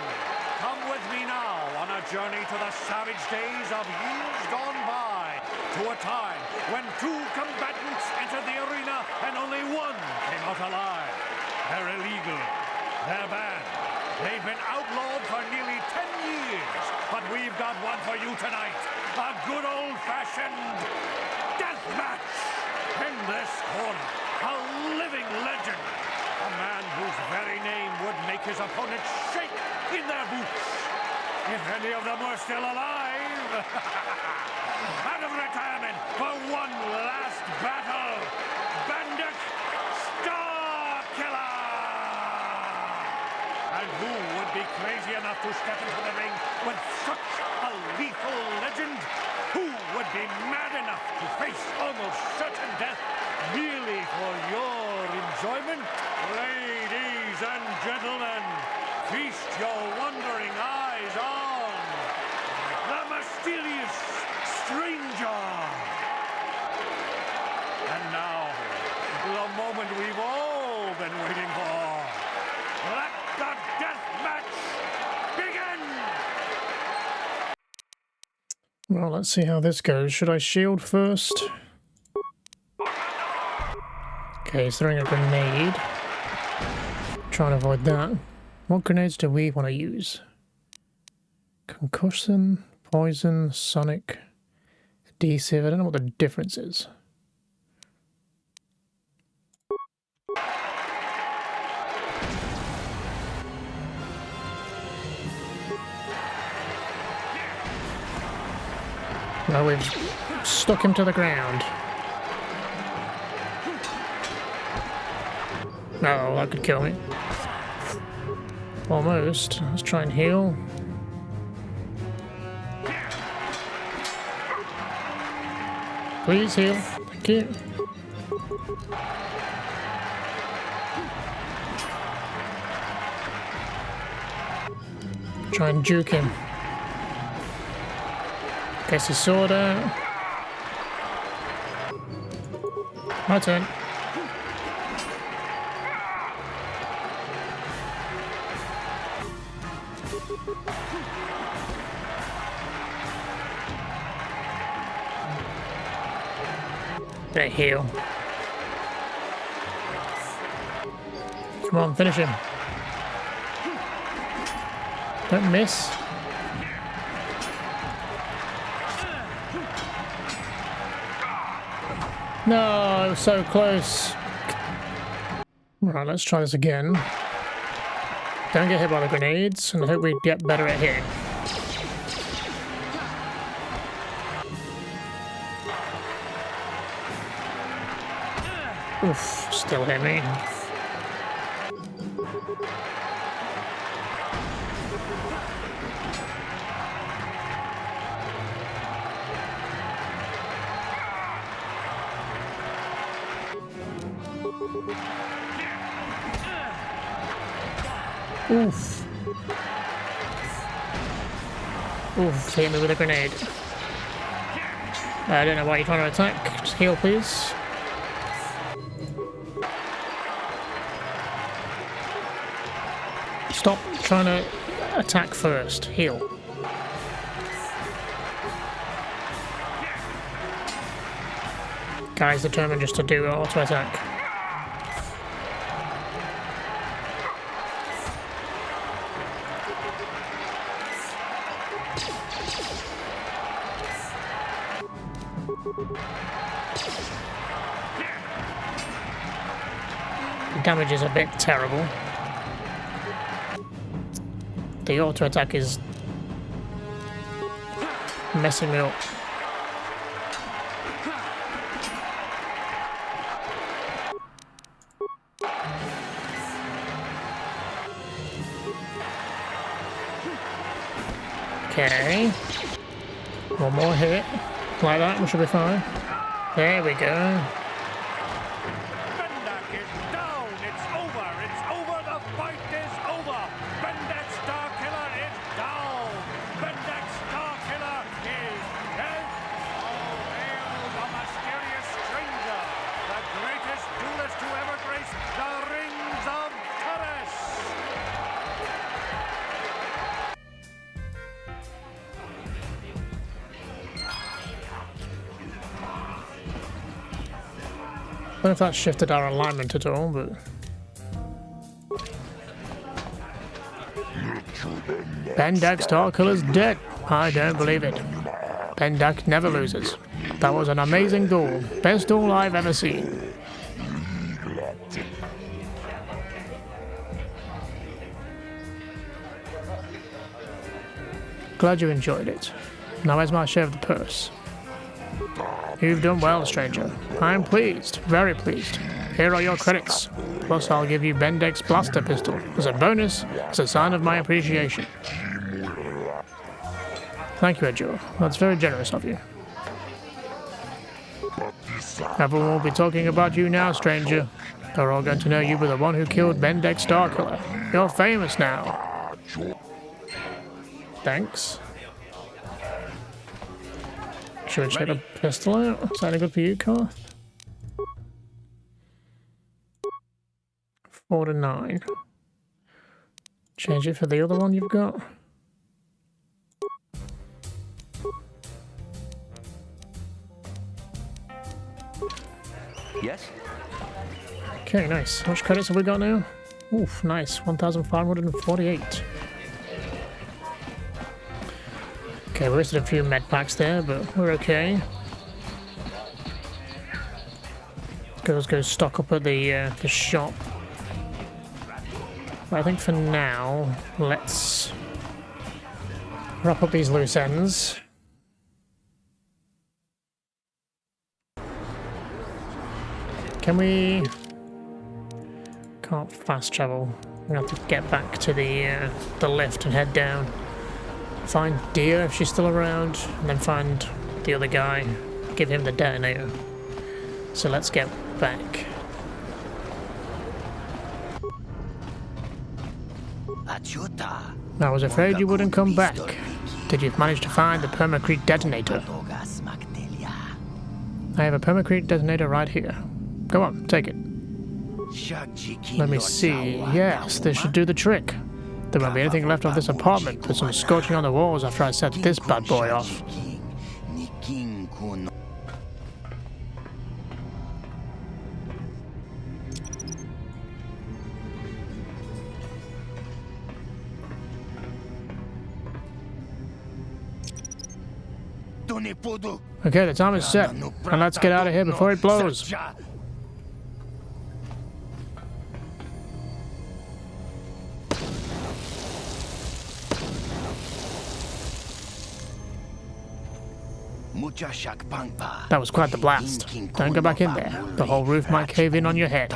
come with me now on a journey to the savage days of years gone by, to a time when two combatants entered the arena and only one came out alive. They're illegal. They're banned. They've been outlawed for nearly 10 years, but we've got one for you tonight. A good old-fashioned death match. In this corner, a living legend. A man whose very name would make his opponents shake in their boots. If any of them were still alive. Out of retirement for one last battle. Bandit Starkiller! And who would be crazy enough to step into the ring with such a lethal legend? Who would be mad enough to face almost certain death merely for your enjoyment? Ladies and gentlemen, feast your wondering eyes on the mysterious stranger. And now, the moment we've all been waiting for. Let the death match begin! Well, let's see how this goes. Should I shield first? Okay, he's throwing a grenade. Trying to avoid that. What grenades do we want to use? Concussion, poison, sonic, adhesive. I don't know what the difference is. Well, we've stuck him to the ground. Oh, that could kill me. Almost. Let's try and heal. Please heal. Thank you. Try and juke him. Gets his sword out. My turn. Gonna heal. Come on, finish him. Don't miss. No, it was so close. Right, let's try this again. Don't get hit by the grenades, and I hope we get better at hitting. Oof, still hit me. Oof. Oof, hit me with a grenade. I don't know why you're trying to attack. Just heal, please. Stop trying to attack first. Heal. Guy's determined just to do auto attack. The damage is a bit terrible. The auto attack is messing me up. Okay. One more hit. Like that, we should be fine. There we go. Bendak is down! It's over! It's over! The fight is over! Bendak Starkiller is down! Bendak Starkiller is dead! All hail the mysterious stranger! The greatest duelist to ever grace the rings of Taris! I don't know if that shifted our alignment at all, but... Bendak Starkiller's dead. I don't believe it. Bendak never loses. That was an amazing duel. Best duel I've ever seen. Glad you enjoyed it. Now where's my share of the purse? You've done well, stranger. I'm pleased, very pleased. Here are your credits. Plus, I'll give you Bendak's blaster pistol as a bonus, as a sign of my appreciation. Thank you, Edjo. That's very generous of you. Everyone will be talking about you now, stranger. They're all going to know you were the one who killed Bendak Starkiller. You're famous now. Thanks. Should we check the pistol out? Is that any good for you, Karth? 4 to 9. Change it for the other one you've got. Yes? Okay, nice. How much credits have we got now? Oof, nice. 1,548. Okay, we wasted a few med packs there, but we're okay. Let's go stock up at the shop. But I think for now, let's wrap up these loose ends. Can we... Can't fast travel. I'm gonna have to get back to the lift and head down. Find Dia if she's still around, and then find the other guy, give him the detonator. So let's get back. I was afraid you wouldn't come back. Did you manage to find the permacrete detonator? I have a permacrete detonator right here. Go on, take it. Let me see. Yes, this should do the trick. There won't be anything left of this apartment with some scorching on the walls after I set this bad boy off. Okay, the time is set, and let's get out of here before it blows. That was quite the blast. Don't go back in there. The whole roof might cave in on your head.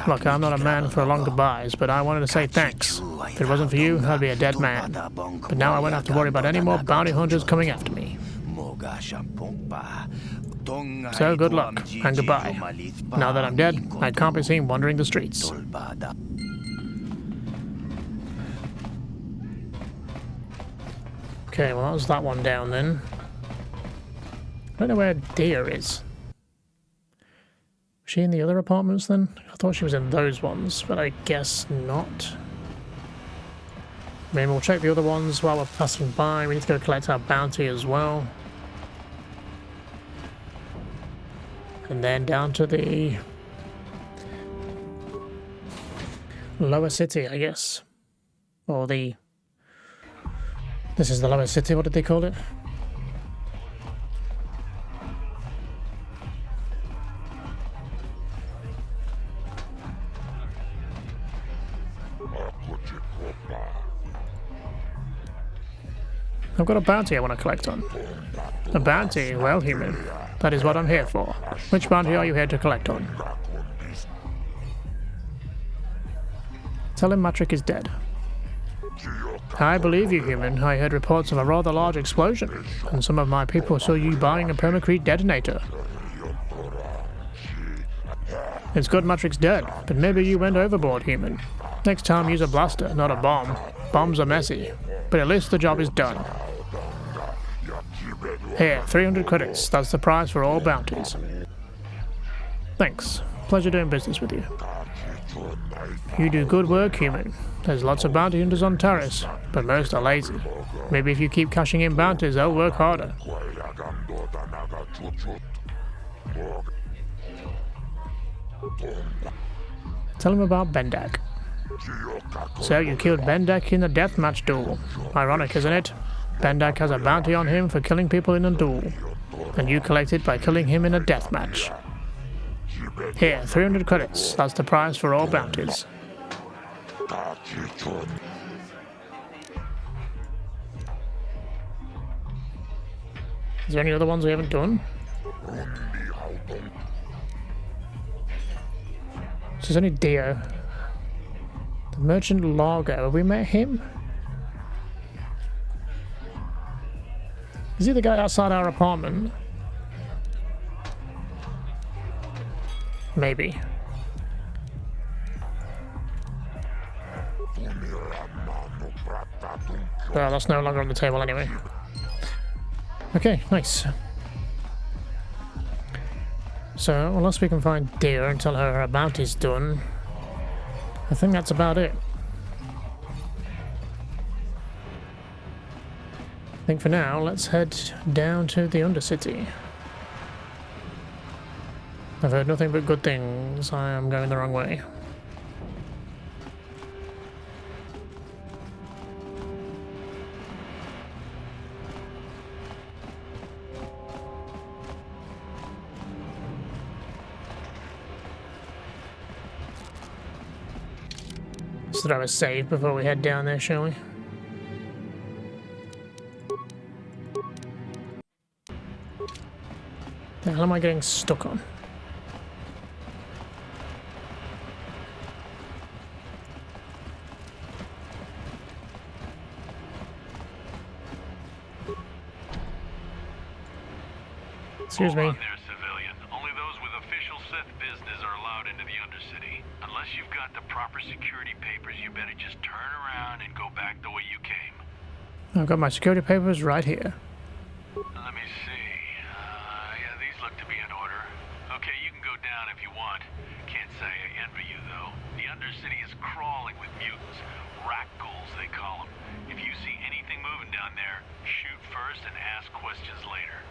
Look, I'm not a man for long goodbyes, but I wanted to say thanks. If it wasn't for you, I'd be a dead man. But now I won't have to worry about any more bounty hunters coming after me. So good luck, and goodbye. Now that I'm dead, I can't be seen wandering the streets. Okay, well that was that one down then. I don't know where Dia is. Was she in the other apartments then? I thought she was in those ones, but I guess not. I mean, we'll check the other ones while we're passing by. We need to go collect our bounty as well. And then down to the lower city, I guess. Or the... This is the lower city, what did they call it? I've got a bounty I want to collect on. A bounty? Well, human. That is what I'm here for. Which bounty are you here to collect on? Tell him Matrick is dead. I believe you, human. I heard reports of a rather large explosion, and some of my people saw you buying a permacrete detonator. It's good Matrick's dead, but maybe you went overboard, human. Next time use a blaster, not a bomb. Bombs are messy, but at least the job is done. Here, 300 credits. That's the price for all bounties. Thanks. Pleasure doing business with you. You do good work, human. There's lots of bounty hunters on Taris, but most are lazy. Maybe if you keep cashing in bounties, they'll work harder. Tell him about Bendak. So you killed Bendak in the deathmatch duel. Ironic, isn't it? Bendak has a bounty on him for killing people in a duel, and you collect it by killing him in a deathmatch. Here, 300 credits. That's the price for all bounties. Is there any other ones we haven't done? So there's only Dio. The Merchant Largo. Have we met him? Is he the guy outside our apartment? Maybe. Well, that's no longer on the table anyway. Okay, nice. So, unless we can find Deer and tell her her bounty's done, I think that's about it. I think for now, let's head down to the Undercity. I've heard nothing but good things. I am going the wrong way. Let's throw a save before we head down there, shall we? The hell am I getting stuck on? Excuse me. Hold on there, civilian. Only those with official Sith business are allowed into the Undercity. Unless you've got the proper security papers, you better just turn around and go back the way you came. I've got my security papers right here. Let me see. Yeah, these look to be in order. Okay, you can go down if you want. Can't say I envy you, though. The Undercity is crawling with mutants. Rat ghouls, they call them. If you see anything moving down there, shoot first and ask questions later.